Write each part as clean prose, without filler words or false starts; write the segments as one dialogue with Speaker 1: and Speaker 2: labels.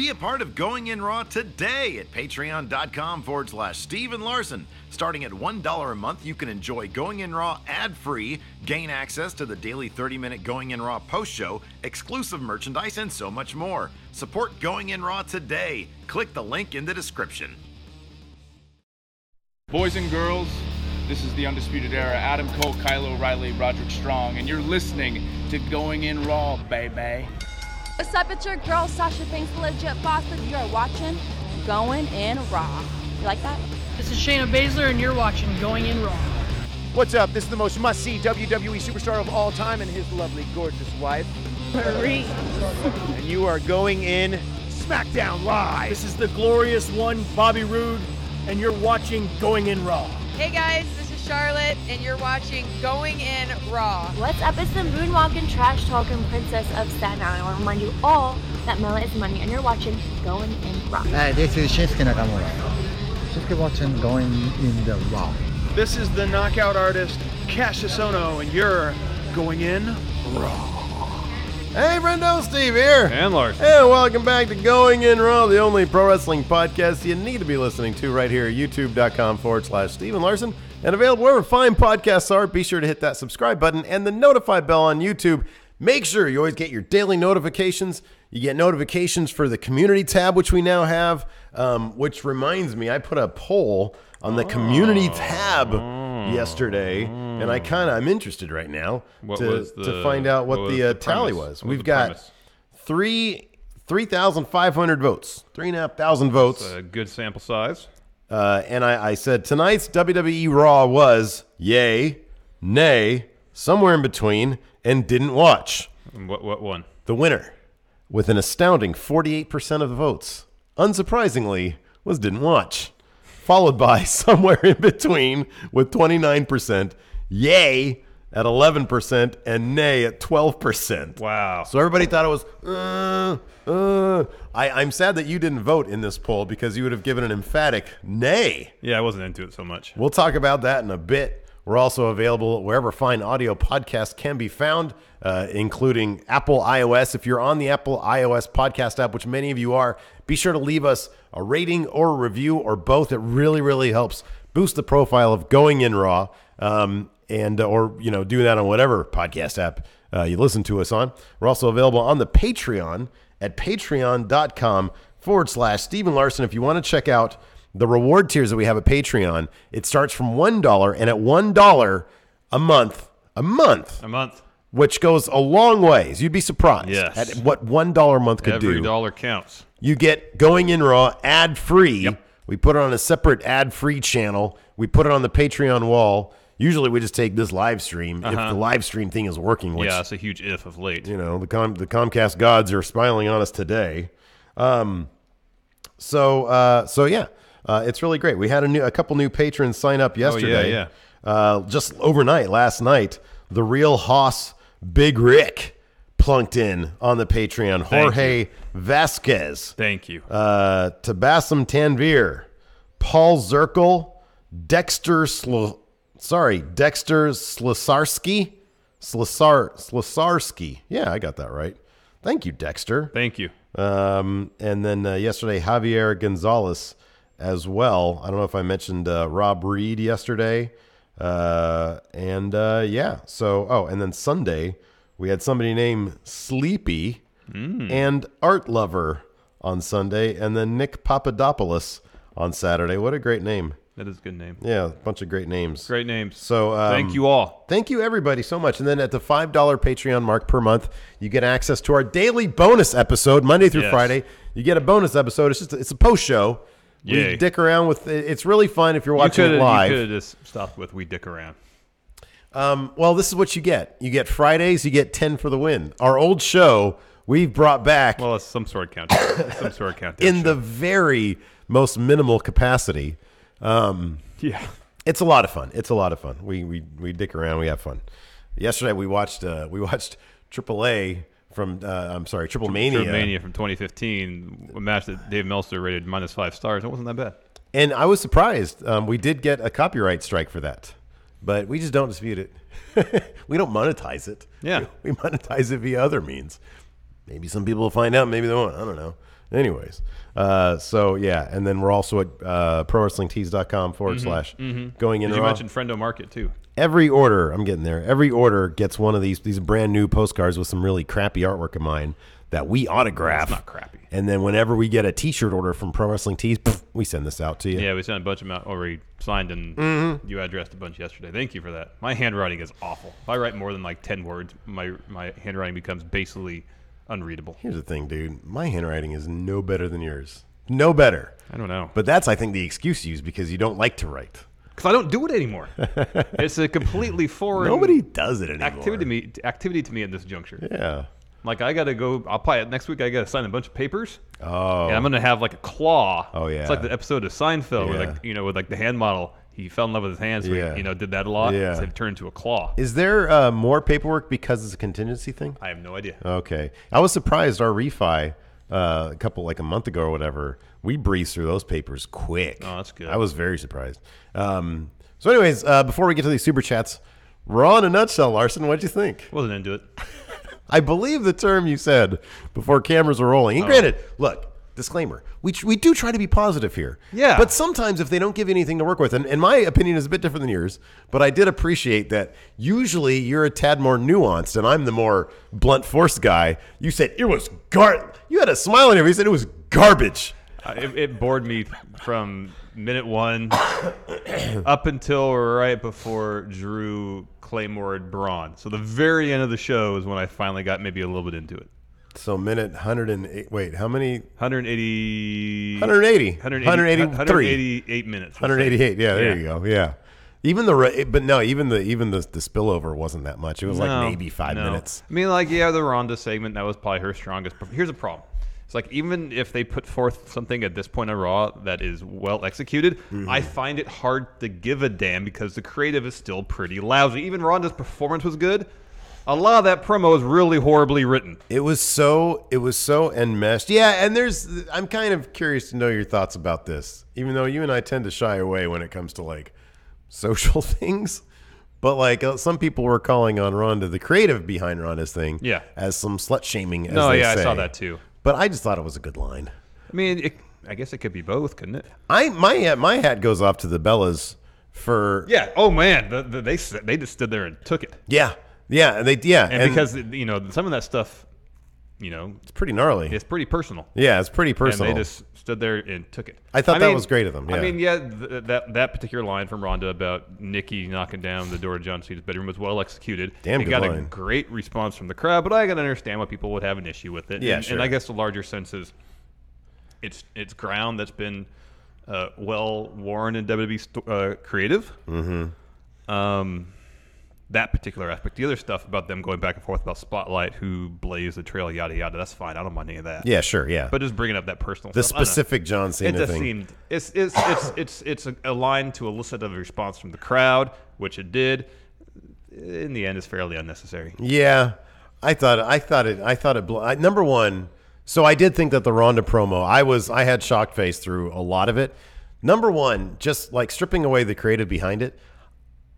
Speaker 1: Be a part of Going In Raw today at patreon.com/Steven Larson. Starting at $1 a month, you can enjoy Going In Raw ad-free, gain access to the daily 30-minute Going In Raw post show, exclusive merchandise, and so much more. Support Going In Raw today. Click the link in the description.
Speaker 2: Boys and girls, this is the Undisputed Era. Adam Cole, Kyle O'Reilly, Roderick Strong, and you're listening to Going In Raw, baby.
Speaker 3: What's up, it's your girl Sasha Banks, the legit boss, and you're watching Going In Raw. You like that?
Speaker 4: This is Shayna Baszler, and you're watching Going In Raw.
Speaker 5: What's up? This is the most must-see WWE superstar of all time and his lovely, gorgeous wife,
Speaker 3: Marie.
Speaker 5: and you are going in SmackDown Live.
Speaker 4: This is the glorious one, Bobby Roode, and you're watching Going In Raw.
Speaker 6: Hey guys, this is Charlotte, and you're watching Going In Raw.
Speaker 7: What's up? It's the moonwalking, trash talking princess of Staten Island. I want to remind you all that Mela is money, and you're watching Going In Raw.
Speaker 8: Hi, this is Shinsuke Nakamura. Just keep watching Going In the Raw.
Speaker 5: This is the knockout artist, Cassius Ohno, and you're going in Raw.
Speaker 9: Hey, Brendo, Steve here.
Speaker 2: And Larson.
Speaker 9: And welcome back to Going In Raw, the only pro wrestling podcast you need to be listening to right here at youtube.com/Steven Larson. And available wherever fine podcasts are. Be sure to hit that subscribe button and the notify bell on YouTube. Make sure you always get your daily notifications. You get notifications for the community tab, which we now have, which reminds me, I put a poll on the community tab yesterday, and I'm interested right now to find out what the tally was. We've got 3,500 votes, 3,500 votes.
Speaker 2: That's a good sample size.
Speaker 9: And I said tonight's WWE Raw was yay, nay, somewhere in between, and didn't watch.
Speaker 2: And what won?
Speaker 9: The winner, with an astounding 48% of the votes, unsurprisingly, was didn't watch. Followed by somewhere in between with 29%, yay at 11%, and nay at 12%.
Speaker 2: Wow.
Speaker 9: So everybody thought it was, I'm sad that you didn't vote in this poll because you would have given an emphatic nay.
Speaker 2: Yeah, I wasn't into it so much.
Speaker 9: We'll talk about that in a bit. We're also available wherever fine audio podcasts can be found, including Apple iOS. If you're on the Apple iOS podcast app, which many of you are, be sure to leave us a rating or a review or both. It really, really helps boost the profile of Going In Raw, or do that on whatever podcast app you listen to us on. We're also available on the Patreon at patreon.com/Steven Larson. If you want to check out the reward tiers that we have at Patreon, it starts from $1, and at $1 a month, which goes a long ways. You'd be surprised at what $1 a month could do.
Speaker 2: Every dollar counts.
Speaker 9: You get Going In Raw ad-free.
Speaker 2: Yep.
Speaker 9: We put it on a separate ad-free channel. We put it on the Patreon wall. Usually we just take this live stream if the live stream thing is working. Which,
Speaker 2: yeah, it's a huge if of late.
Speaker 9: You know, the Comcast gods are smiling on us today. It's really great. We had a couple new patrons sign up yesterday. Just overnight, last night, the real Hoss Big Rick plunked in on the Patreon. Jorge Vasquez.
Speaker 2: Thank you.
Speaker 9: Tabassum Tanvir, Paul Zirkle, Dexter Slesarski. Yeah, I got that right. Thank you, Dexter.
Speaker 2: Thank you.
Speaker 9: And then yesterday, Javier Gonzalez as well. I don't know if I mentioned Rob Reed yesterday. And then Sunday, we had somebody named Sleepy and Art Lover on Sunday, and then Nick Papadopoulos on Saturday. What a great name.
Speaker 2: That is a good name.
Speaker 9: Yeah, a bunch of great names.
Speaker 2: Great names.
Speaker 9: So
Speaker 2: thank you all.
Speaker 9: Thank you, everybody, so much. And then at the $5 Patreon mark per month, you get access to our daily bonus episode, Monday through Friday. You get a bonus episode. It's a post show.
Speaker 2: Yay.
Speaker 9: We dick around with it. It's really fun if you're watching it live.
Speaker 2: You could have just stopped with we dick around.
Speaker 9: Well, this is what you get. You get Fridays, you get 10 for the win. Our old show, we've brought back.
Speaker 2: Well, it's some sort of countdown.
Speaker 9: In the very most minimal capacity. It's a lot of fun. We dick around. We have fun. Yesterday we watched Triple Mania. Triple
Speaker 2: Mania from 2015, a match that Dave Meltzer rated -5 stars. It wasn't that bad.
Speaker 9: And I was surprised. We did get a copyright strike for that, but we just don't dispute it. We don't monetize it.
Speaker 2: Yeah,
Speaker 9: we monetize it via other means. Maybe some people will find out. Maybe they won't. I don't know. Anyways, so yeah, and then we're also at prowrestlingtees.com / going in.
Speaker 10: Did you mention Friendo Market too?
Speaker 9: Every order, I'm getting there. Every order gets one of these brand new postcards with some really crappy artwork of mine that we autograph.
Speaker 10: It's not crappy.
Speaker 9: And then whenever we get a T-shirt order from Pro Wrestling Tees, we send this out to you.
Speaker 10: Yeah, we sent a bunch of them out already signed, and you addressed a bunch yesterday. Thank you for that. My handwriting is awful. If I write more than like 10 words, my handwriting becomes basically unreadable.
Speaker 9: Here's the thing, dude. My handwriting is no better than yours. No better.
Speaker 10: I don't know.
Speaker 9: But that's, I think, the excuse you use because you don't like to write.
Speaker 10: Because I don't do it anymore. It's a completely foreign.
Speaker 9: Nobody does it anymore.
Speaker 10: Activity to me at this juncture.
Speaker 9: Yeah.
Speaker 10: Like I gotta go. I'll probably next week. I gotta sign a bunch of papers.
Speaker 9: Oh.
Speaker 10: And I'm gonna have like a claw.
Speaker 9: Oh yeah.
Speaker 10: It's like the episode of Seinfeld where with like the hand model. He fell in love with his hands. So he, did that a lot.
Speaker 9: Yeah.
Speaker 10: So it turned into a claw.
Speaker 9: Is there more paperwork because it's a contingency thing?
Speaker 10: I have no idea.
Speaker 9: Okay. I was surprised. Our refi a month ago or whatever, we breezed through those papers quick.
Speaker 10: Oh, that's good.
Speaker 9: I was very surprised. So anyways, before we get to these super chats, Raw in a nutshell, Larson, what'd you think?
Speaker 10: Wasn't into it.
Speaker 9: I believe the term you said before cameras were rolling. And granted, look, disclaimer, we do try to be positive here.
Speaker 10: Yeah.
Speaker 9: But sometimes if they don't give you anything to work with, and my opinion is a bit different than yours, but I did appreciate that usually you're a tad more nuanced and I'm the more blunt force guy. You said it was you had a smile on your face. You said it was garbage.
Speaker 10: It bored me from minute one up until right before Drew Claymored Braun. So the very end of the show is when I finally got maybe a little bit into it.
Speaker 9: So minute 108. Wait, how many?
Speaker 10: 180.
Speaker 9: 188
Speaker 10: minutes.
Speaker 9: 188. Yeah, there you go. Yeah. Even the spillover wasn't that much. It was like maybe 5 minutes.
Speaker 10: I mean, the Ronda segment, that was probably her strongest. Here's a problem. It's like even if they put forth something at this point on Raw that is well executed, I find it hard to give a damn because the creative is still pretty lousy. Even Ronda's performance was good. A lot of that promo is really horribly written.
Speaker 9: It was so enmeshed. Yeah, and I'm kind of curious to know your thoughts about this, even though you and I tend to shy away when it comes to like social things. But some people were calling on Ronda, the creative behind Ronda's thing, as some slut shaming. As they say.
Speaker 10: I saw that too.
Speaker 9: But I just thought it was a good line.
Speaker 10: I mean, I guess it could be both, couldn't it?
Speaker 9: My hat goes off to the Bellas for
Speaker 10: Oh man, they just stood there and took it.
Speaker 9: Yeah, and
Speaker 10: because some of that stuff,
Speaker 9: it's pretty gnarly.
Speaker 10: It's pretty personal.
Speaker 9: Yeah, it's pretty personal.
Speaker 10: And they just stood there and took it.
Speaker 9: I thought that was great of them. Yeah.
Speaker 10: I mean, that particular line from Ronda about Nikki knocking down the door of John Cena's bedroom was well executed.
Speaker 9: Damn good
Speaker 10: line. It got a great response from the crowd, but I can understand why people would have an issue with it.
Speaker 9: Yeah, sure.
Speaker 10: And I guess the larger sense is it's ground that's been well worn in WWE creative. Mm-hmm. That particular aspect. The other stuff about them going back and forth about Spotlight, who blazed the trail, yada yada. That's fine. I don't mind any of that.
Speaker 9: Yeah, sure, yeah.
Speaker 10: But just bringing up that personal
Speaker 9: the
Speaker 10: stuff.
Speaker 9: specific John Cena thing.
Speaker 10: It's a line to elicit a response from the crowd, which it did. In the end, it's fairly unnecessary.
Speaker 9: Yeah, I thought it. Number one, so I did think that the Ronda promo, I had shocked face through a lot of it. Number one, just like stripping away the creative behind it.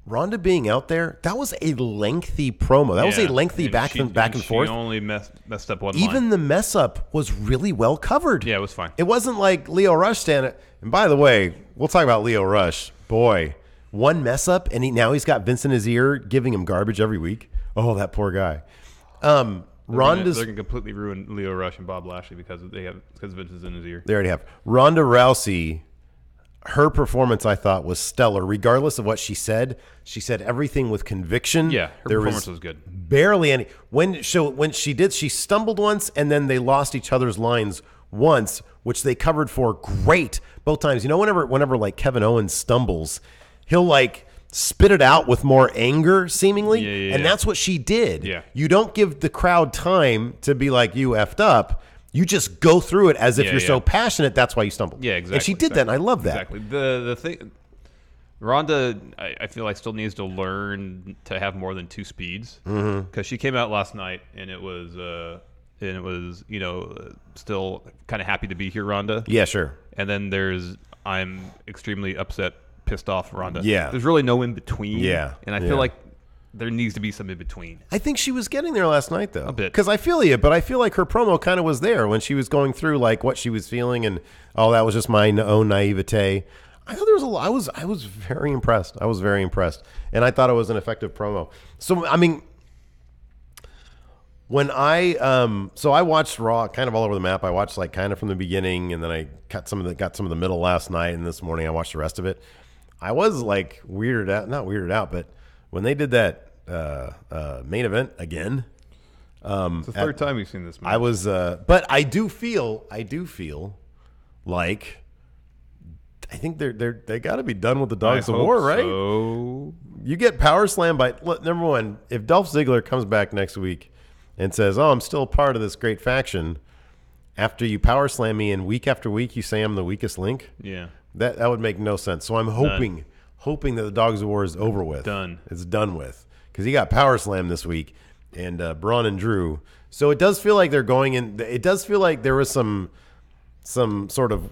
Speaker 9: Ronda being out there, that was a lengthy promo. That was a lengthy back and forth.
Speaker 10: She only messed up one
Speaker 9: Even
Speaker 10: line.
Speaker 9: the mess up was really well covered.
Speaker 10: Yeah, it was fine.
Speaker 9: It wasn't like Lio Rush standing. And by the way, we'll talk about Lio Rush. Boy, one mess up, and now he's got Vince in his ear giving him garbage every week. Oh, that poor guy. They're going to
Speaker 10: completely ruin Lio Rush and Bob Lashley because Vince is in his ear.
Speaker 9: They already have. Ronda Rousey. Her performance, I thought, was stellar. Regardless of what she said everything with conviction.
Speaker 10: Yeah, her performance was good.
Speaker 9: Barely any. When she stumbled once, and then they lost each other's lines once, which they covered for great both times. Whenever like Kevin Owens stumbles, he'll like spit it out with more anger, seemingly, and that's what she did.
Speaker 10: Yeah,
Speaker 9: you don't give the crowd time to be like, you effed up. You just go through it as if you're so passionate. That's why you stumbled.
Speaker 10: Yeah, exactly.
Speaker 9: And she did that, and I love that.
Speaker 10: Exactly. The thing, Ronda, I feel like still needs to learn to have more than two speeds because she came out last night and it was still kind of happy to be here, Ronda.
Speaker 9: Yeah, sure.
Speaker 10: And then I'm extremely upset, pissed off, Ronda.
Speaker 9: Yeah.
Speaker 10: There's really no in between.
Speaker 9: Yeah.
Speaker 10: And I feel like there needs to be some in between.
Speaker 9: I think she was getting there last night, though.
Speaker 10: A bit.
Speaker 9: Because I feel you, but I feel like her promo kind of was there when she was going through like what she was feeling, and that was just my own naivete. I thought there was a lot. I was very impressed. I was very impressed, and I thought it was an effective promo. So I mean, when I watched Raw kind of all over the map. I watched like kind of from the beginning, and then I got some of the middle last night, and this morning I watched the rest of it. I was like not weirded out, but when they did that main event again,
Speaker 10: It's the third time we've seen this match.
Speaker 9: I was, but I do feel like I think they got to be done with the Dogs of War, right?
Speaker 10: So.
Speaker 9: You get power slammed by number one. If Dolph Ziggler comes back next week and says, "Oh, I'm still part of this great faction," after you power slam me and week after week you say I'm the weakest link,
Speaker 10: Yeah.
Speaker 9: that would make no sense. So I'm hoping that the Dogs of War is over with.
Speaker 10: Done.
Speaker 9: It's done with, because he got power slammed this week, and Braun and Drew. So it does feel like they're going in. It does feel like there was some sort of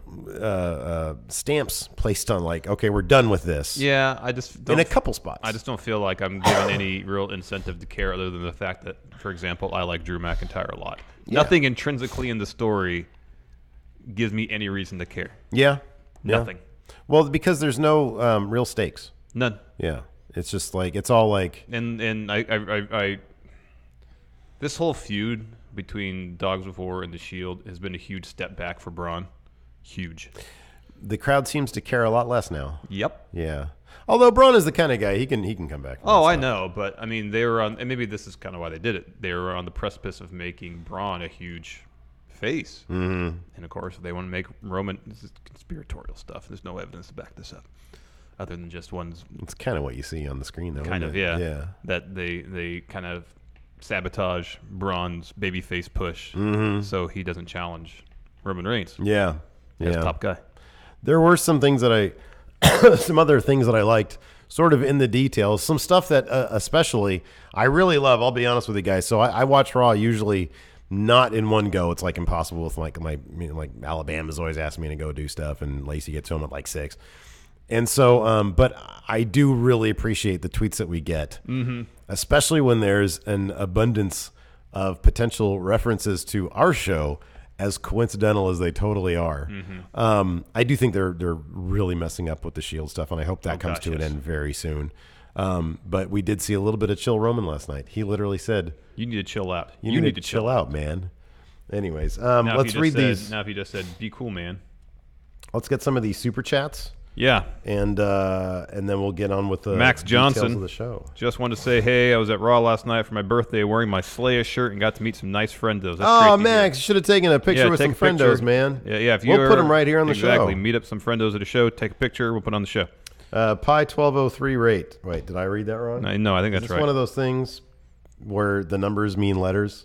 Speaker 9: stamps placed on, like, okay, we're done with this.
Speaker 10: Yeah, I just don't,
Speaker 9: in a couple spots.
Speaker 10: I just don't feel like I'm given any real incentive to care, other than the fact that, for example, I like Drew McIntyre a lot.
Speaker 9: Yeah.
Speaker 10: Nothing intrinsically in the story gives me any reason to care.
Speaker 9: Yeah.
Speaker 10: Nothing.
Speaker 9: Well, because there's no real stakes.
Speaker 10: None.
Speaker 9: Yeah. It's just like, it's all like.
Speaker 10: And I this whole feud between Dogs of War and the Shield has been a huge step back for Braun. Huge.
Speaker 9: The crowd seems to care a lot less now.
Speaker 10: Yep.
Speaker 9: Yeah. Although Braun is the kind of guy, he can come back.
Speaker 10: Oh, I know, but I mean, they were on, and maybe this is kind of why they did it. They were on the precipice of making Braun a huge face, and of course, they want to make Roman. This is conspiratorial stuff. There's no evidence to back this up, other than just one's.
Speaker 9: It's kind of what you see on the screen, though.
Speaker 10: Kind of,
Speaker 9: isn't it?
Speaker 10: yeah. That they kind of sabotage Braun's babyface push, so he doesn't challenge Roman Reigns.
Speaker 9: Yeah,
Speaker 10: as top guy.
Speaker 9: There were some things that some other things that I liked, sort of in the details. Some stuff that, especially, I really love. I'll be honest with you guys. So I watch Raw usually not in one go. It's like impossible with like Alabama's always asking me to go do stuff, and Lacey gets home at like 6. And so, but I do really appreciate the tweets that we get, especially when there's an abundance of potential references to our show, as coincidental as they totally are. I do think they're really messing up with the Shield stuff, and I hope that comes to an end very soon. But we did see a little bit of chill Roman last night. He literally said,
Speaker 10: "You need to chill out.
Speaker 9: You need to chill out, man." Anyways, let's read these.
Speaker 10: Now, if you just said, "Be cool, man,"
Speaker 9: let's get some of these super chats.
Speaker 10: Yeah,
Speaker 9: and then we'll get on with the
Speaker 10: Max Johnson
Speaker 9: of the show.
Speaker 10: Just wanted to say, hey, I was at Raw last night for my birthday, wearing my Slayer shirt, and got to meet some nice friendos.
Speaker 9: That's Max, you should have taken a picture with some friendos, man.
Speaker 10: Yeah. If
Speaker 9: we'll put them right here on the show.
Speaker 10: Exactly. Meet up some friendos at a show, take a picture, we'll put it on the show.
Speaker 9: Pi 1203 rate. Wait, did I read that wrong?
Speaker 10: No, I think that's
Speaker 9: It's
Speaker 10: right.
Speaker 9: one of those things where the numbers mean letters.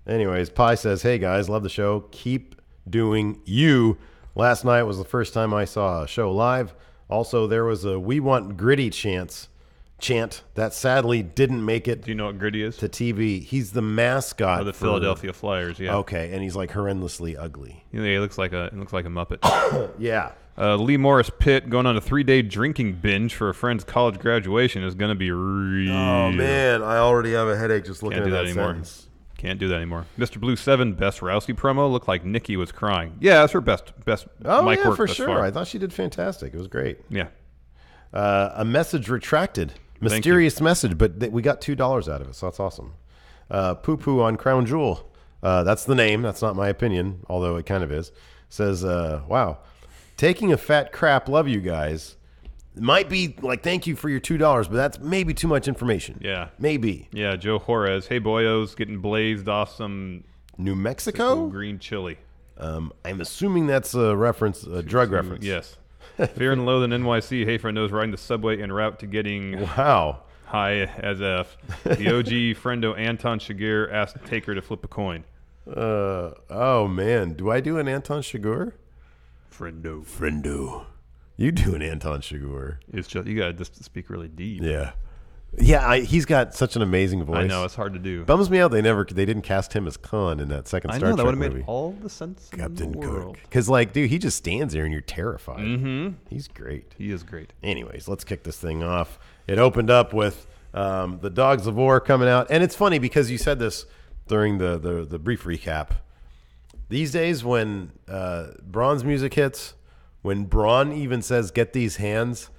Speaker 9: Anyways, Pi says, hey guys, love the show. Keep doing you. Last night was the first time I saw a show live. Also, there was a "We Want Gritty" chant that sadly didn't make it.
Speaker 10: Do you know what Gritty is?
Speaker 9: To TV. He's the mascot
Speaker 10: of the Philadelphia Flyers. Yeah.
Speaker 9: Okay, and he's like horrendously ugly.
Speaker 10: Yeah, he looks like a Muppet.
Speaker 9: Yeah.
Speaker 10: Lee Morris Pitt going on a 3-day drinking binge for a friend's college graduation is going to be real.
Speaker 9: Oh man, I already have a headache just looking at that
Speaker 10: anymore.
Speaker 9: sentence.
Speaker 10: Can't do that anymore. Mr. Blue 7, best Rousey promo. Looked like Nikki was crying. Yeah, that's her best
Speaker 9: oh,
Speaker 10: mic
Speaker 9: yeah,
Speaker 10: work
Speaker 9: for
Speaker 10: thus
Speaker 9: sure.
Speaker 10: far.
Speaker 9: I thought she did fantastic. It was great.
Speaker 10: Yeah.
Speaker 9: A message retracted. Mysterious message, but we got $2 out of it, so that's awesome. Poo Poo on Crown Jewel. That's the name. That's not my opinion, although it kind of is. Says, wow. Taking a fat crap. Love you guys. Might be like, thank you for your $2, but that's maybe too much information.
Speaker 10: Yeah.
Speaker 9: Maybe.
Speaker 10: Yeah, Joe Juarez. Hey, boyos, getting blazed off some
Speaker 9: New Mexico
Speaker 10: green chili.
Speaker 9: I'm assuming that's a reference, a drug reference.
Speaker 10: Yes. Fear and Loathing NYC. Hey, friendos, riding the subway en route to getting high as F. The OG friendo Anton Chigurh asked Taker to flip a coin.
Speaker 9: Oh, man. Do I do an Anton Chigurh?
Speaker 10: Friendo.
Speaker 9: You do an Anton Chigurh.
Speaker 10: It's just, you got to just speak really deep.
Speaker 9: Yeah. Yeah, he's got such an amazing voice.
Speaker 10: I know, it's hard to do.
Speaker 9: Bums me out they didn't cast him as Khan in that second Star Trek movie.
Speaker 10: That would have made all the sense
Speaker 9: Captain
Speaker 10: in the world.
Speaker 9: Because, like, dude, he just stands there and you're terrified.
Speaker 10: Mm-hmm.
Speaker 9: He's great.
Speaker 10: He is great.
Speaker 9: Anyways, let's kick this thing off. It opened up with The Dogs of War coming out. And it's funny because you said this during the brief recap. These days when Braun's music hits, when Braun even says, get these hands,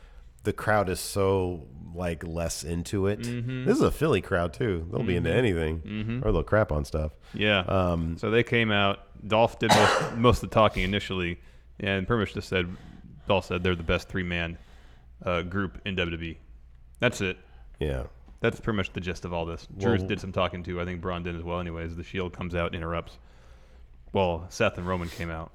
Speaker 9: the crowd is so like less into it. Mm-hmm. This is a Philly crowd too. They'll be into anything or they'll crap on stuff.
Speaker 10: Yeah. So they came out. Dolph did most of the talking initially and pretty much just said, Dolph said they're the best 3-man group in WWE. That's it.
Speaker 9: Yeah.
Speaker 10: That's pretty much the gist of all this. Drew did some talking too. I think Braun did as well anyways. The Shield comes out, interrupts. Well, Seth and Roman came out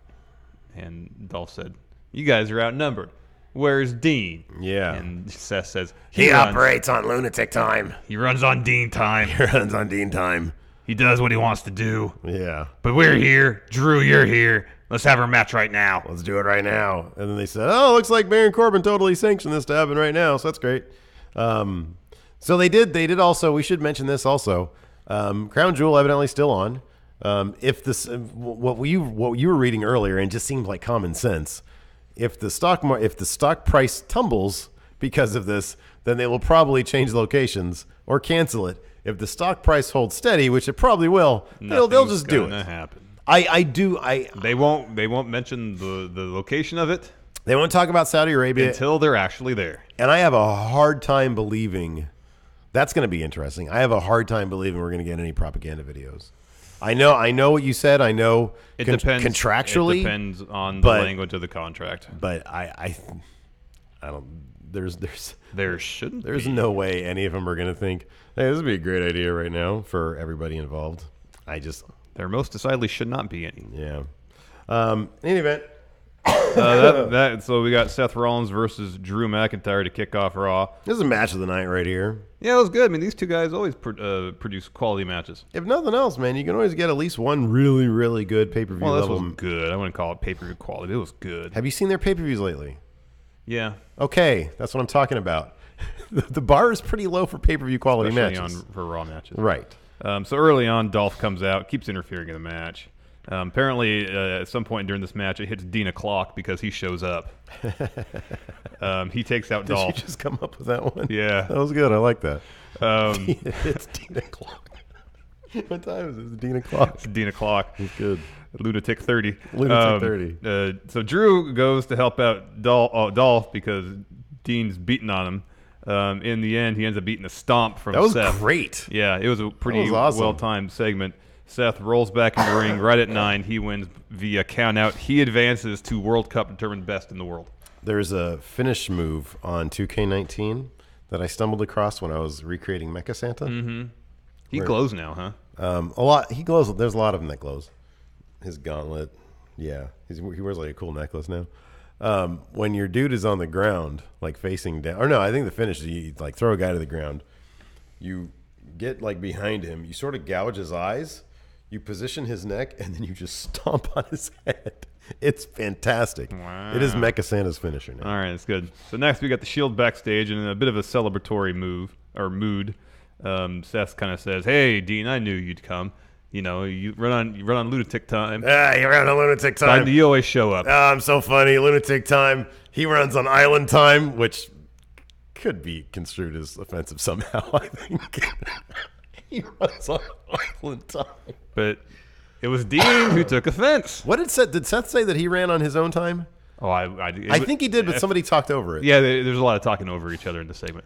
Speaker 10: and Dolph said, you guys are outnumbered. Where's Dean?
Speaker 9: Yeah.
Speaker 10: And Seth says,
Speaker 9: he operates on lunatic time.
Speaker 10: He runs on Dean time.
Speaker 9: He runs on Dean time.
Speaker 10: He does what he wants to do.
Speaker 9: Yeah.
Speaker 10: But we're here. Drew, you're here. Let's have our match right now.
Speaker 9: Let's do it right now. And then they said, oh, looks like Baron Corbin totally sanctioned this to happen right now. So that's great. So they did also, we should mention this also. Crown Jewel evidently still on. If this, what you were reading earlier and just seemed like common sense, if the stock price tumbles because of this, then they will probably change locations or cancel it. If the stock price holds steady, which it probably will, they'll just do it.
Speaker 10: Happen.
Speaker 9: They
Speaker 10: won't mention the location of it.
Speaker 9: They won't talk about Saudi Arabia
Speaker 10: until they're actually there.
Speaker 9: And I have a hard time believing that's going to be interesting. I have a hard time believing we're going to get any propaganda videos. I know what you said. I know
Speaker 10: it depends contractually. It depends on the language of the contract.
Speaker 9: But I don't. There's
Speaker 10: be.
Speaker 9: No way any of them are going to think, hey, this would be a great idea right now for everybody involved.
Speaker 10: There most decidedly should not be any.
Speaker 9: Yeah. In any event.
Speaker 10: So we got Seth Rollins versus Drew McIntyre to kick off Raw.
Speaker 9: This is a match of the night right here.
Speaker 10: Yeah, it was good. I mean, these two guys always produce quality matches.
Speaker 9: If nothing else, man, you can always get at least one really, really good pay-per-view level.
Speaker 10: This was good. I wouldn't call it pay-per-view quality. It was good.
Speaker 9: Have you seen their pay-per-views lately?
Speaker 10: Yeah.
Speaker 9: Okay, that's what I'm talking about. The bar is pretty low for pay-per-view quality matches.
Speaker 10: For Raw matches.
Speaker 9: Right.
Speaker 10: So early on, Dolph comes out, keeps interfering in the match. Apparently, at some point during this match, it hits Dean o'clock because he shows up. He takes out Dolph.
Speaker 9: Did you just come up with that one?
Speaker 10: Yeah.
Speaker 9: That was good. I like that. It's Dean o'clock. What time is it? It's Dean o'clock.
Speaker 10: It's Dean o'clock.
Speaker 9: It's good.
Speaker 10: Lunatic 30.
Speaker 9: Lunatic 30.
Speaker 10: So Drew goes to help out Dolph because Dean's beating on him. In the end, he ends up beating a stomp from Seth.
Speaker 9: That was great.
Speaker 10: Yeah, it was a pretty
Speaker 9: awesome.
Speaker 10: well-timed segment. Seth rolls back in the ring right at 9. He wins via countout. He advances to World Cup determined best in the world.
Speaker 9: There's a finish move on 2K19 that I stumbled across when I was recreating Mecha Santa.
Speaker 10: Mm-hmm. He glows now, huh?
Speaker 9: A lot. He glows. There's a lot of them that glows. His gauntlet. Yeah. He wears like a cool necklace now. When your dude is on the ground, like facing down, or no, I think the finish is you like throw a guy to the ground. You get like behind him. You sort of gouge his eyes. You position his neck, and then you just stomp on his head. It's fantastic.
Speaker 10: Wow.
Speaker 9: It is Mecha Santa's finisher now.
Speaker 10: All right, that's good. So next we got the Shield backstage, and in a bit of a celebratory mood. Seth kind of says, "Hey, Dean, I knew you'd come. You know, you run on lunatic time.
Speaker 9: You run on lunatic time.
Speaker 10: You always show up.
Speaker 9: Oh, I'm so funny. Lunatic time. He runs on island time, which could be construed as offensive somehow. I think he runs on island time.
Speaker 10: But it was Dean who took offense.
Speaker 9: What did Seth say that he ran on his own time?
Speaker 10: Oh,
Speaker 9: I think he did, but somebody talked over it.
Speaker 10: Yeah, there's a lot of talking over each other in this segment.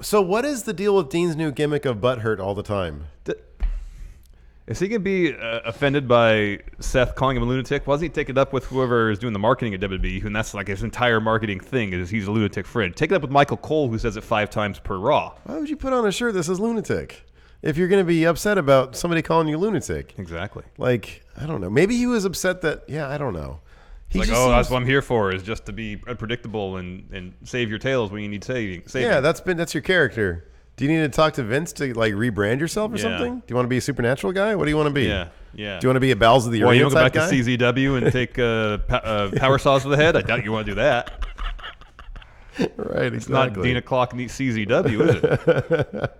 Speaker 9: So what is the deal with Dean's new gimmick of butthurt all the time?
Speaker 10: Is he going to be offended by Seth calling him a lunatic? Why doesn't he take it up with whoever is doing the marketing at WWE, and that's like his entire marketing thing is he's a lunatic friend. Take it up with Michael Cole, who says it 5 times per Raw.
Speaker 9: Why would you put on a shirt that says lunatic if you're going to be upset about somebody calling you lunatic?
Speaker 10: Exactly.
Speaker 9: Like, I don't know. Maybe he was upset that, I don't know.
Speaker 10: That's what I'm here for, is just to be unpredictable and save your tails when you need saving.
Speaker 9: Yeah, that's your character. Do you need to talk to Vince to like rebrand yourself or something? Do you want to be a supernatural guy? What do you want to be?
Speaker 10: Yeah.
Speaker 9: Do you want to be a Bowels of the Arena
Speaker 10: you want to go back
Speaker 9: guy?
Speaker 10: to CZW and take power saws to the head? I doubt you want to do that.
Speaker 9: Right, exactly.
Speaker 10: It's not Dean o'clock and CZW, is it?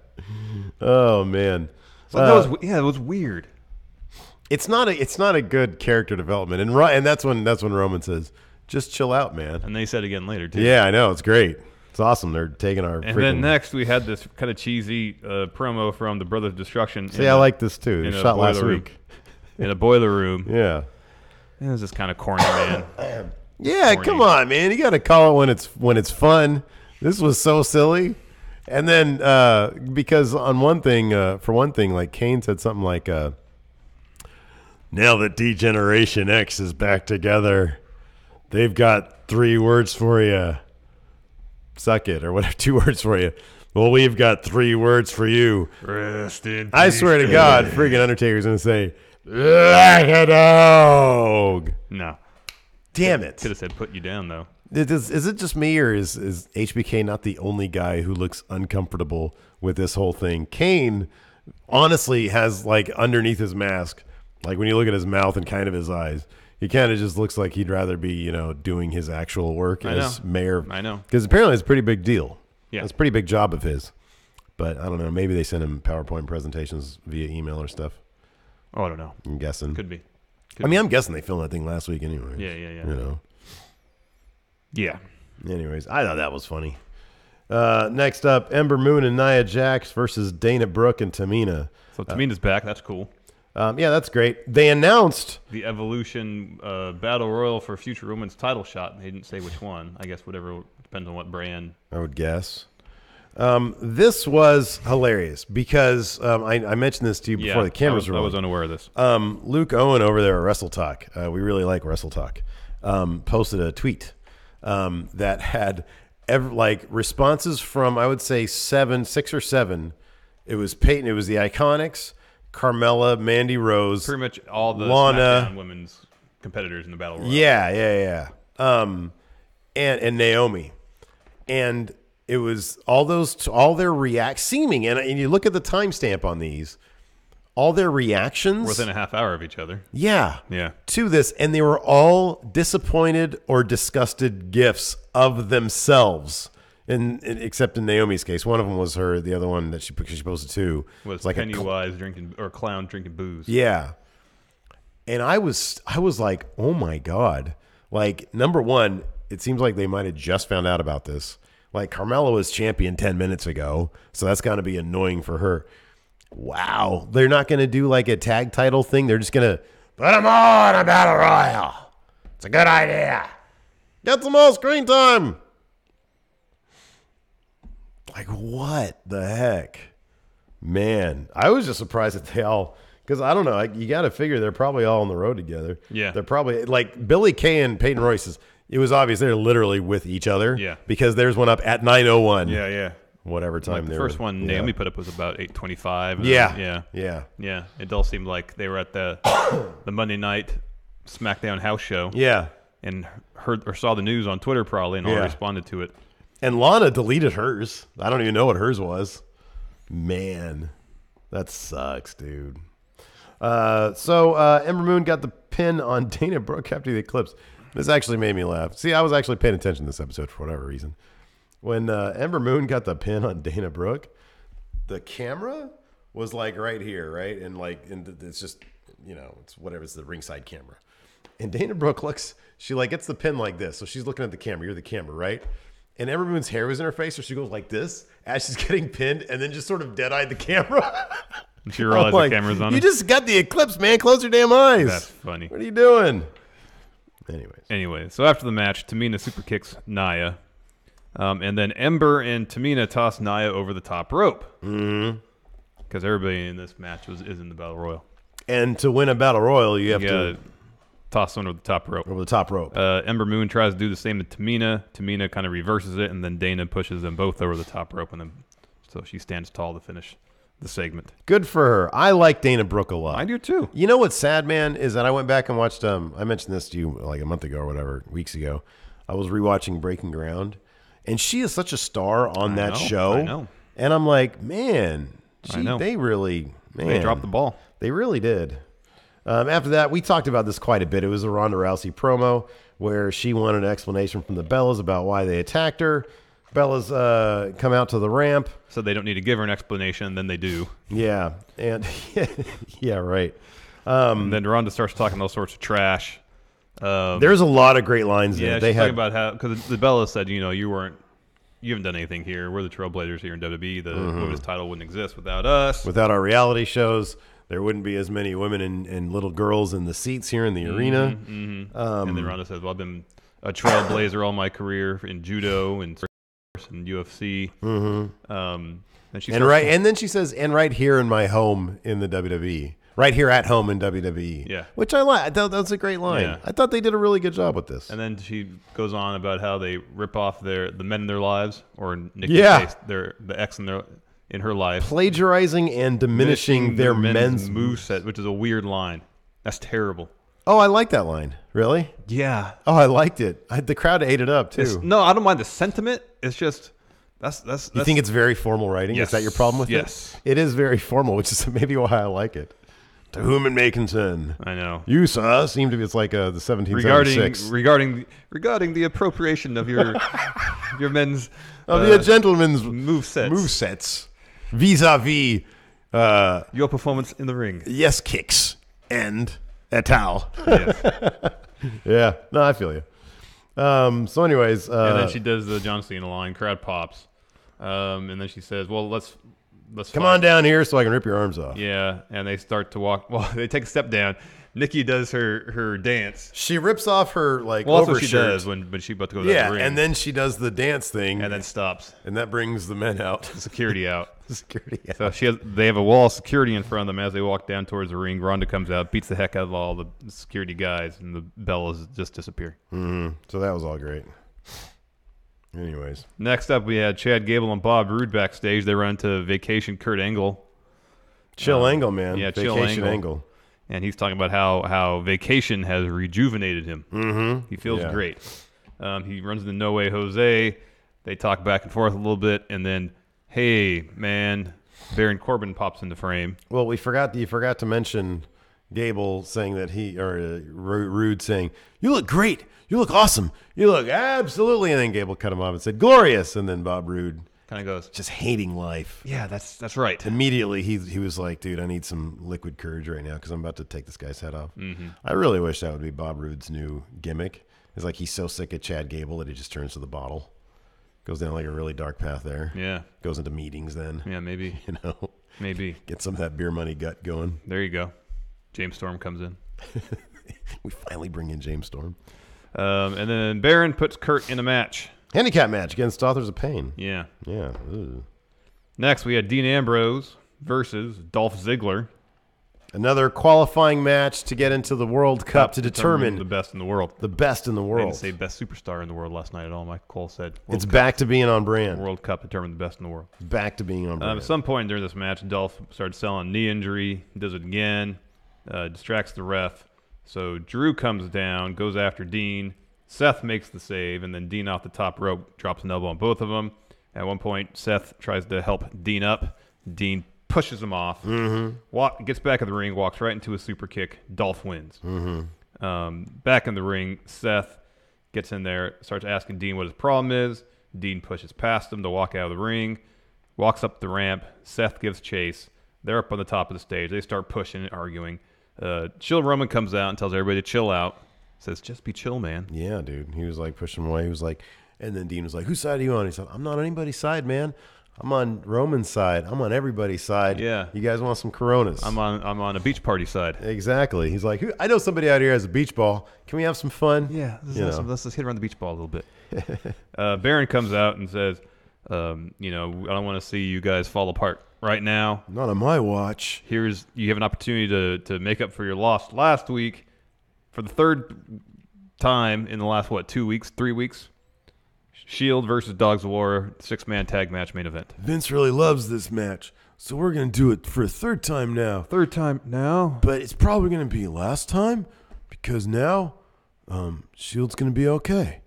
Speaker 9: Oh man.
Speaker 10: So it was weird.
Speaker 9: It's not a good character development, and that's when Roman says, "Just chill out, man."
Speaker 10: And they said again later too.
Speaker 9: Yeah, I know, it's great. It's awesome. They're taking our.
Speaker 10: And then next we had this kind of cheesy promo from the Brothers of Destruction.
Speaker 9: See, I like this too. It shot last week
Speaker 10: in a boiler room.
Speaker 9: Yeah,
Speaker 10: it was just kind of corny, man.
Speaker 9: Yeah, come on, man. You got to call it when it's fun. This was so silly. And then because on for one thing, like Kane said something like, "Now that D-Generation X is back together, they've got 3 words for you. Suck it," or whatever, 2 words for you. Well, we've got 3 words for you.
Speaker 10: Rest in peace.
Speaker 9: I swear to God, freaking Undertaker's gonna say, "Like a dog."
Speaker 10: No.
Speaker 9: Damn it.
Speaker 10: Could have said put you down, though.
Speaker 9: Is it just me, or is HBK not the only guy who looks uncomfortable with this whole thing? Kane honestly has, like, underneath his mask, like when you look at his mouth and kind of his eyes, he kind of just looks like he'd rather be, doing his actual work as mayor.
Speaker 10: I know.
Speaker 9: Because apparently it's a pretty big deal.
Speaker 10: Yeah.
Speaker 9: It's a pretty big job of his. But I don't know. Maybe they send him PowerPoint presentations via email or stuff.
Speaker 10: Oh, I don't know.
Speaker 9: I'm guessing.
Speaker 10: Could be.
Speaker 9: I'm guessing they filmed that thing last week anyway.
Speaker 10: Yeah. Yeah.
Speaker 9: Anyways, I thought that was funny. Next up, Ember Moon and Nia Jax versus Dana Brooke and Tamina.
Speaker 10: So Tamina's back. That's cool.
Speaker 9: Yeah, that's great. They announced
Speaker 10: the Evolution Battle Royal for future women's title shot. They didn't say which one. I guess whatever, depends on what brand.
Speaker 9: I would guess. This was hilarious because I mentioned this to you before the cameras were on.
Speaker 10: I was unaware of this.
Speaker 9: Luke Owen over there at Wrestle Talk, we really like Wrestle Talk, posted a tweet that had responses from, I would say 6 or 7. It was Peyton, it was the Iconics, Carmella, Mandy Rose,
Speaker 10: pretty much all the
Speaker 9: Lana,
Speaker 10: SmackDown women's competitors in the Battle Royal.
Speaker 9: Yeah. And Naomi. And it was all their seeming, and you look at the timestamp on these, all their reactions
Speaker 10: within a half hour of each other.
Speaker 9: Yeah.
Speaker 10: Yeah.
Speaker 9: To this, and they were all disappointed or disgusted gifs of themselves. Except in Naomi's case, one of them was her. The other one that she posted too
Speaker 10: was like Pennywise drinking, or clown drinking booze.
Speaker 9: Yeah. And I was like, oh my God! Like, number one, it seems like they might have just found out about this. Like, Carmella was champion 10 minutes ago, so that's got to be annoying for her. Wow, they're not going to do like a tag title thing. They're just going to put them on a battle royal. It's a good idea. Get some more screen time. Like, what the heck? Man, I was just surprised that they all, because I don't know, you got to figure they're probably all on the road together.
Speaker 10: Yeah.
Speaker 9: They're probably, like, Billy Kay and Peyton Royce, it was obvious they're literally with each other.
Speaker 10: Yeah.
Speaker 9: Because theirs went up at 9:01.
Speaker 10: Yeah.
Speaker 9: Whatever time
Speaker 10: the first one Naomi put up was about 8:25.
Speaker 9: Yeah.
Speaker 10: It all seemed like they were at the Monday night SmackDown house show.
Speaker 9: Yeah.
Speaker 10: And heard or saw the news on Twitter probably and all responded to it.
Speaker 9: And Lana deleted hers. I don't even know what hers was. Man, that sucks, dude. So Ember Moon got the pin on Dana Brooke after the Eclipse. This actually made me laugh. See, I was actually paying attention to this episode for whatever reason. When Ember Moon got the pin on Dana Brooke, the camera was like right here, right? And it's just, it's whatever, it's the ringside camera. And Dana Brooke she gets the pin like this. So she's looking at the camera. You're the camera, right? And Ember Moon's hair was in her face, so she goes like this as she's getting pinned and then just sort of dead-eyed the camera.
Speaker 10: She realized the camera's on her.
Speaker 9: You just got the eclipse, man. Close your damn eyes.
Speaker 10: That's funny.
Speaker 9: What are you doing?
Speaker 10: Anyway, so after the match, Tamina super kicks Nia. And then Ember and Tamina toss Nia over the top rope.
Speaker 9: Mm-hmm.
Speaker 10: Because everybody in this match is in the Battle Royal.
Speaker 9: And to win a Battle Royal, you have to
Speaker 10: toss someone over the top rope.
Speaker 9: Over the top rope.
Speaker 10: Ember Moon tries to do the same to Tamina. Tamina kind of reverses it, and then Dana pushes them both over the top rope, so she stands tall to finish the segment.
Speaker 9: Good for her. I like Dana Brooke a lot.
Speaker 10: I do too.
Speaker 9: You know what's sad, man, is that I went back and watched. I mentioned this to you like a month ago or whatever, weeks ago. I was rewatching Breaking Ground, and she is such a star on that show.
Speaker 10: I know.
Speaker 9: And I'm like, man, they really,
Speaker 10: they dropped the ball.
Speaker 9: They really did. After that, we talked about this quite a bit. It was a Ronda Rousey promo where she wanted an explanation from the Bellas about why they attacked her. Bellas come out to the ramp.
Speaker 10: So they don't need to give her an explanation, then they do.
Speaker 9: Yeah. And yeah, right.
Speaker 10: And then Ronda starts talking all sorts of trash.
Speaker 9: There's a lot of great lines there.
Speaker 10: Yeah, she's talking about how, because the Bellas said, you weren't you haven't done anything here. We're the trailblazers here in WWE. The women's title wouldn't exist without us.
Speaker 9: Without our reality shows, there wouldn't be as many women and little girls in the seats here in the arena.
Speaker 10: And then Ronda says, well, I've been a trailblazer all my career in judo and UFC.
Speaker 9: And then she says, and right here in my home in the WWE. Right here at home in WWE.
Speaker 10: Yeah.
Speaker 9: Which I like. I thought that was a great line.
Speaker 10: Yeah.
Speaker 9: I thought they did a really good job with this.
Speaker 10: And then she goes on about how they rip off the men in their lives, or Nikki's case, the ex in her life.
Speaker 9: Plagiarizing and diminishing their men's
Speaker 10: moveset, which is a weird line. That's terrible.
Speaker 9: Oh, I like that line. Really?
Speaker 10: Yeah.
Speaker 9: Oh, I liked it. The crowd ate it up, too.
Speaker 10: No, I don't mind the sentiment. It's just... That's
Speaker 9: You think it's very formal writing?
Speaker 10: Yes.
Speaker 9: Is that your problem with it?
Speaker 10: Yes.
Speaker 9: It is very formal, which is maybe why I like it. To whom it may concern.
Speaker 10: I know.
Speaker 9: You, sir, seem to be, it's like the 1776.
Speaker 10: Regarding the appropriation of your your men's...
Speaker 9: Of your gentlemen's
Speaker 10: movesets.
Speaker 9: Vis-a-vis...
Speaker 10: your performance in the ring.
Speaker 9: Yes, kicks. And a towel.
Speaker 10: Yes.
Speaker 9: Yeah. No, I feel you. So anyways...
Speaker 10: and then she does the John Cena line. Crowd pops. And then she says, well, let's
Speaker 9: come on down here so I can rip your arms off.
Speaker 10: Yeah, and they start to walk. Well, they take a step down. Nikki does her dance.
Speaker 9: She rips off her overshirt.
Speaker 10: That's what she does when she's about to go to the ring.
Speaker 9: Yeah, and then she does the dance thing.
Speaker 10: And then stops.
Speaker 9: And that brings the men out.
Speaker 10: The security out.
Speaker 9: Security
Speaker 10: So
Speaker 9: out.
Speaker 10: they have a wall of security in front of them as they walk down towards the ring. Ronda comes out, beats the heck out of all the security guys, and the Bellas just disappear.
Speaker 9: So that was all great. Anyways.
Speaker 10: Next up, we had Chad Gable and Bob Roode backstage. They run to Vacation Kurt Angle.
Speaker 9: Chill Angle, man.
Speaker 10: Yeah,
Speaker 9: Vacation
Speaker 10: Chill
Speaker 9: Angle.
Speaker 10: And he's talking about how Vacation has rejuvenated him. He feels great. He runs into No Way Jose. They talk back and forth a little bit, and then, hey, man, Baron Corbin pops into frame.
Speaker 9: Well, you forgot to mention Gable saying that Rude saying, you look great. You look awesome. You look absolutely. And then Gable cut him off and said, glorious. And then Bob Roode
Speaker 10: kind of goes,
Speaker 9: just hating life.
Speaker 10: Yeah, that's right.
Speaker 9: Immediately, he was like, dude, I need some liquid courage right now because I'm about to take this guy's head off. I really wish that would be Bob Roode's new gimmick. It's like he's so sick of Chad Gable that he just turns to the bottle. Goes down like a really dark path there.
Speaker 10: Yeah.
Speaker 9: Goes into meetings then.
Speaker 10: Yeah, maybe. Maybe.
Speaker 9: Get some of that beer money gut going.
Speaker 10: There you go. James Storm comes in.
Speaker 9: We finally bring in James Storm.
Speaker 10: And then Baron puts Kurt in a match.
Speaker 9: Handicap match against Authors of Pain.
Speaker 10: Yeah.
Speaker 9: Yeah. Ooh.
Speaker 10: Next, we had Dean Ambrose versus Dolph Ziggler.
Speaker 9: Another qualifying match to get into the World Cup to determine
Speaker 10: the best in the world.
Speaker 9: The best in the world.
Speaker 10: I didn't say best superstar in the world last night at all. Mike Cole said
Speaker 9: it's back to being on brand.
Speaker 10: World Cup determined the best in the world.
Speaker 9: Back to being on brand.
Speaker 10: At some point during this match, Dolph started selling knee injury. Does it again. Distracts the ref. So Drew comes down, goes after Dean. Seth makes the save, and then Dean off the top rope drops an elbow on both of them. At one point, Seth tries to help Dean up. Dean pushes him off. Gets back in the ring, walks right into a super kick. Dolph wins. Back in the ring, Seth gets in there, starts asking Dean what his problem is. Dean pushes past him to walk out of the ring, walks up the ramp. Seth gives chase. They're up on the top of the stage. They start pushing and arguing. Chill Roman comes out and tells everybody to chill out. Says, just be chill, man.
Speaker 9: Yeah, dude. He was like pushing him away. He was like, and then Dean was like, whose side are you on? He said, I'm not on anybody's side, man. I'm on Roman's side. I'm on everybody's side.
Speaker 10: Yeah.
Speaker 9: You guys want some Coronas?
Speaker 10: I'm on a beach party side.
Speaker 9: Exactly. He's like, I know somebody out here has a beach ball. Can we have some fun?
Speaker 10: Yeah. Let's just hit around the beach ball a little bit. Baron comes out and says, I don't want to see you guys fall apart right now.
Speaker 9: Not on my watch.
Speaker 10: You have an opportunity to make up for your loss last week for the third time in the last, 3 weeks? Shield versus Dogs of War, 6-man tag match main event.
Speaker 9: Vince really loves this match, so we're going to do it for a third time now.
Speaker 10: Third time now?
Speaker 9: But it's probably going to be last time because now Shield's going to be okay.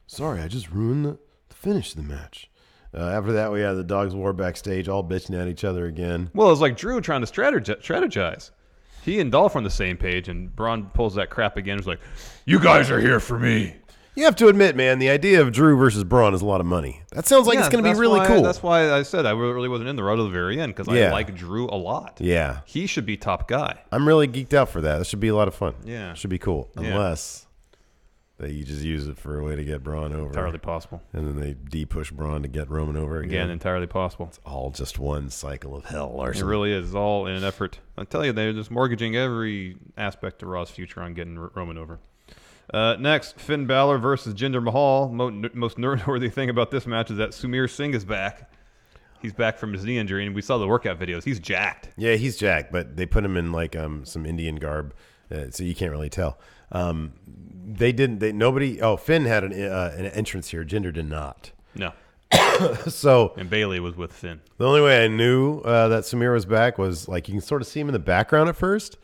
Speaker 9: Sorry, I just ruined the finish of the match. After that, we had the Dogs of War backstage all bitching at each other again.
Speaker 10: Well, it was like Drew trying to strategize. He and Dolph are on the same page, and Braun pulls that crap again. He's like, you guys are here for me.
Speaker 9: You have to admit, man, the idea of Drew versus Braun is a lot of money. That sounds like it's going to be really cool.
Speaker 10: That's why I said I really wasn't in the road to the very end, because I like Drew a lot.
Speaker 9: Yeah.
Speaker 10: He should be top guy.
Speaker 9: I'm really geeked out for that. That should be a lot of fun.
Speaker 10: Yeah.
Speaker 9: It should be cool. Unless That you just use it for a way to get Braun over.
Speaker 10: Entirely possible.
Speaker 9: And then they de-push Braun to get Roman over again.
Speaker 10: Entirely possible.
Speaker 9: It's all just one cycle of hell, Larson.
Speaker 10: It really is. It's all in an effort. I tell you, they're just mortgaging every aspect of Raw's future on getting Roman over. Next, Finn Balor versus Jinder Mahal. Most noteworthy thing about this match is that Samir Singh is back. He's back from his knee injury, and we saw the workout videos. He's jacked.
Speaker 9: Yeah, he's jacked, but they put him in like some Indian garb, so you can't really tell. They didn't. Nobody. Oh, Finn had an entrance here. Jinder did not.
Speaker 10: No.
Speaker 9: So
Speaker 10: and Bailey was with Finn.
Speaker 9: The only way I knew that Samir was back was like you can sort of see him in the background at first,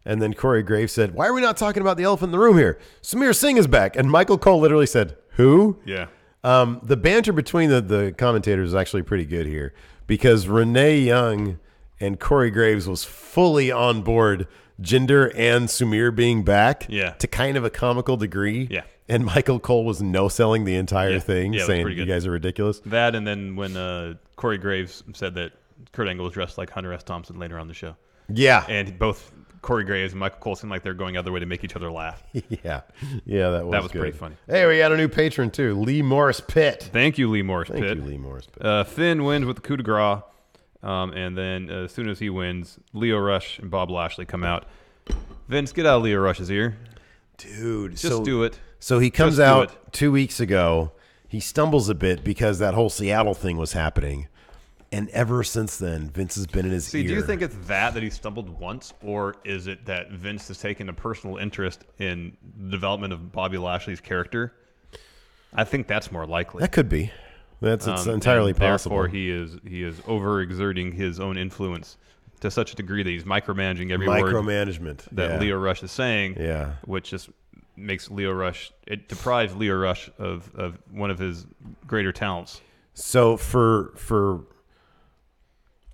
Speaker 9: and then Corey Graves said, "Why are we not talking about the elephant in the room here? Samir Singh is back." And Michael Cole literally said, "Who?"
Speaker 10: Yeah.
Speaker 9: The banter between the commentators is actually pretty good here because Renee Young and Corey Graves was fully on board Jinder and Samir being back to kind of a comical degree.
Speaker 10: Yeah.
Speaker 9: And Michael Cole was no-selling the entire thing, saying you guys are ridiculous.
Speaker 10: That, and then when Corey Graves said that Kurt Angle was dressed like Hunter S. Thompson later on the show.
Speaker 9: Yeah.
Speaker 10: And both Corey Graves and Michael Cole seemed like they're going other way to make each other laugh.
Speaker 9: Yeah, that was good.
Speaker 10: Pretty funny.
Speaker 9: Hey, we got a new patron too, Lee Morris Pitt.
Speaker 10: Thank you, Lee Morris Pitt.
Speaker 9: Thank you, Lee Morris Pitt.
Speaker 10: Finn wins with the coup de grace, and then as soon as he wins, Lio Rush and Bob Lashley come out. Vince, get out of Lio Rush's ear.
Speaker 9: Dude,
Speaker 10: just do it.
Speaker 9: So he comes out 2 weeks ago. He stumbles a bit because that whole Seattle thing was happening. And ever since then, Vince has been in his ear.
Speaker 10: Do you think it's that he stumbled once, or is it that Vince has taken a personal interest in the development of Bobby Lashley's character? I think that's more likely.
Speaker 9: That could be. It's entirely possible.
Speaker 10: Therefore, he is overexerting his own influence to such a degree that he's micromanaging every word that Lio Rush is saying.
Speaker 9: Yeah,
Speaker 10: which just makes Lio Rush. It deprives Lio Rush of one of his greater talents.
Speaker 9: So for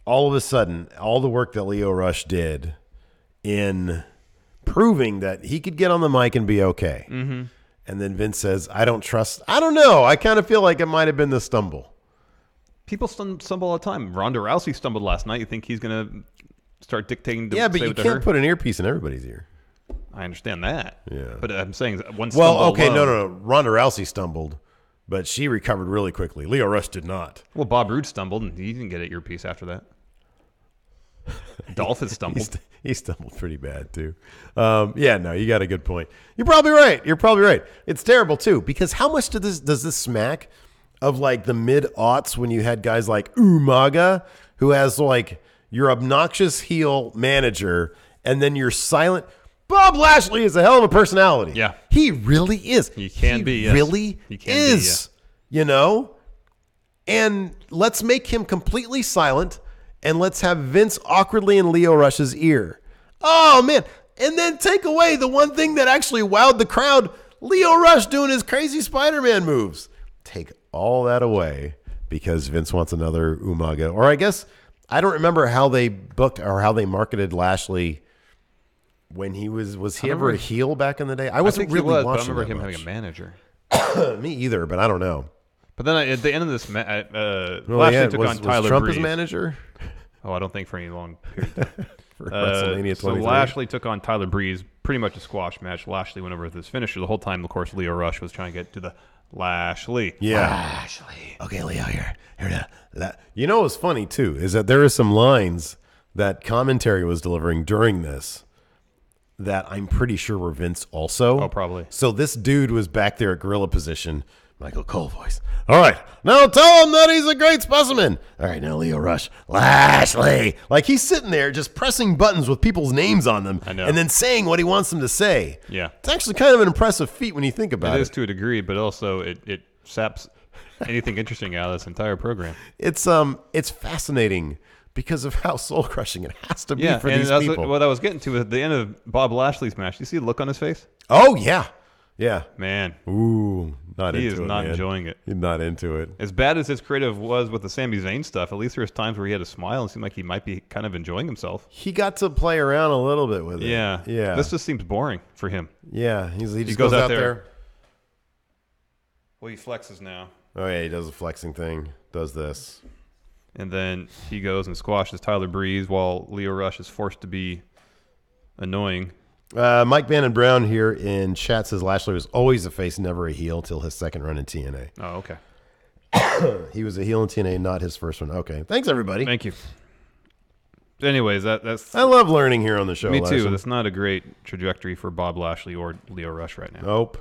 Speaker 9: all of a sudden, all the work that Lio Rush did in proving that he could get on the mic and be okay.
Speaker 10: Mm-hmm.
Speaker 9: And then Vince says, I don't know. I kind of feel like it might have been the stumble.
Speaker 10: People stumble all the time. Ronda Rousey stumbled last night. You think he's going to start dictating to
Speaker 9: Yeah, but
Speaker 10: say
Speaker 9: you can't put an earpiece in everybody's ear.
Speaker 10: I understand that.
Speaker 9: Yeah.
Speaker 10: But I'm saying one stumble
Speaker 9: no. Ronda Rousey stumbled, but she recovered really quickly. Lio Rush did not.
Speaker 10: Well, Bob Roode stumbled, and he didn't get an earpiece after that. Dolph has stumbled.
Speaker 9: He stumbled pretty bad, too. You got a good point. You're probably right. It's terrible, too, because how much does this smack of, like, the mid-aughts when you had guys like Umaga, who has, like, your obnoxious heel manager, and then your silent... Bob Lashley is a hell of a personality.
Speaker 10: Yeah.
Speaker 9: He really is.
Speaker 10: He can be, yes.
Speaker 9: Really is. You know? And let's make him completely silent, and let's have Vince awkwardly in Lio Rush's ear. Oh, man. And then take away the one thing that actually wowed the crowd, Lio Rush doing his crazy Spider-Man moves. Take all that away because Vince wants another Umaga. Or I guess, I don't remember how they booked or how they marketed Lashley when he was he ever a heel back in the day? I wasn't really watching.
Speaker 10: I remember him having a manager.
Speaker 9: Me either, but I don't know.
Speaker 10: But then at the end of this, Lashley took on Tyler
Speaker 9: Trump
Speaker 10: Breeze.
Speaker 9: His manager?
Speaker 10: Oh, I don't think for any long period of time.
Speaker 9: For WrestleMania 23.
Speaker 10: So Lashley took on Tyler Breeze, pretty much a squash match. Lashley went over with his finisher. The whole time, of course, Lio Rush was trying to get to the Lashley.
Speaker 9: Yeah.
Speaker 10: Lashley.
Speaker 9: Okay, Lio, here to You know what's funny, too, is that there are some lines that commentary was delivering during this that I'm pretty sure were Vince also.
Speaker 10: Oh, probably.
Speaker 9: So this dude was back there at gorilla position. Michael Cole voice. All right, now tell him that he's a great specimen. All right, now Lio Rush. Lashley. Like he's sitting there just pressing buttons with people's names on them.
Speaker 10: I know.
Speaker 9: And then saying what he wants them to say.
Speaker 10: Yeah.
Speaker 9: It's actually kind of an impressive feat when you think about it.
Speaker 10: It is to a degree, but also it saps anything interesting out of this entire program.
Speaker 9: It's fascinating because of how soul-crushing it has to be for these people.
Speaker 10: What I was getting to at the end of Bob Lashley's match. Do you see the look on his face?
Speaker 9: Oh, yeah. Yeah.
Speaker 10: Man.
Speaker 9: Ooh, not into it,
Speaker 10: He is not enjoying it.
Speaker 9: He's not into it.
Speaker 10: As bad as his creative was with the Sami Zayn stuff, at least there was times where he had a smile and seemed like he might be kind of enjoying himself.
Speaker 9: He got to play around a little bit with it.
Speaker 10: Yeah.
Speaker 9: Yeah.
Speaker 10: This just seems boring for him.
Speaker 9: Yeah. He just goes out there.
Speaker 10: Well, he flexes now.
Speaker 9: Oh, yeah. He does a flexing thing. Does this.
Speaker 10: And then he goes and squashes Tyler Breeze while Lio Rush is forced to be annoying.
Speaker 9: Mike Bannon Brown here in chat says Lashley was always a face, never a heel till his second run in TNA.
Speaker 10: Oh, okay.
Speaker 9: He was a heel in TNA, not his first one. Okay. Thanks, everybody.
Speaker 10: Thank you. Anyways, that's...
Speaker 9: I love learning here on the show.
Speaker 10: Me too.
Speaker 9: Larson.
Speaker 10: That's not a great trajectory for Bob Lashley or Leo Rush right now.
Speaker 9: Nope.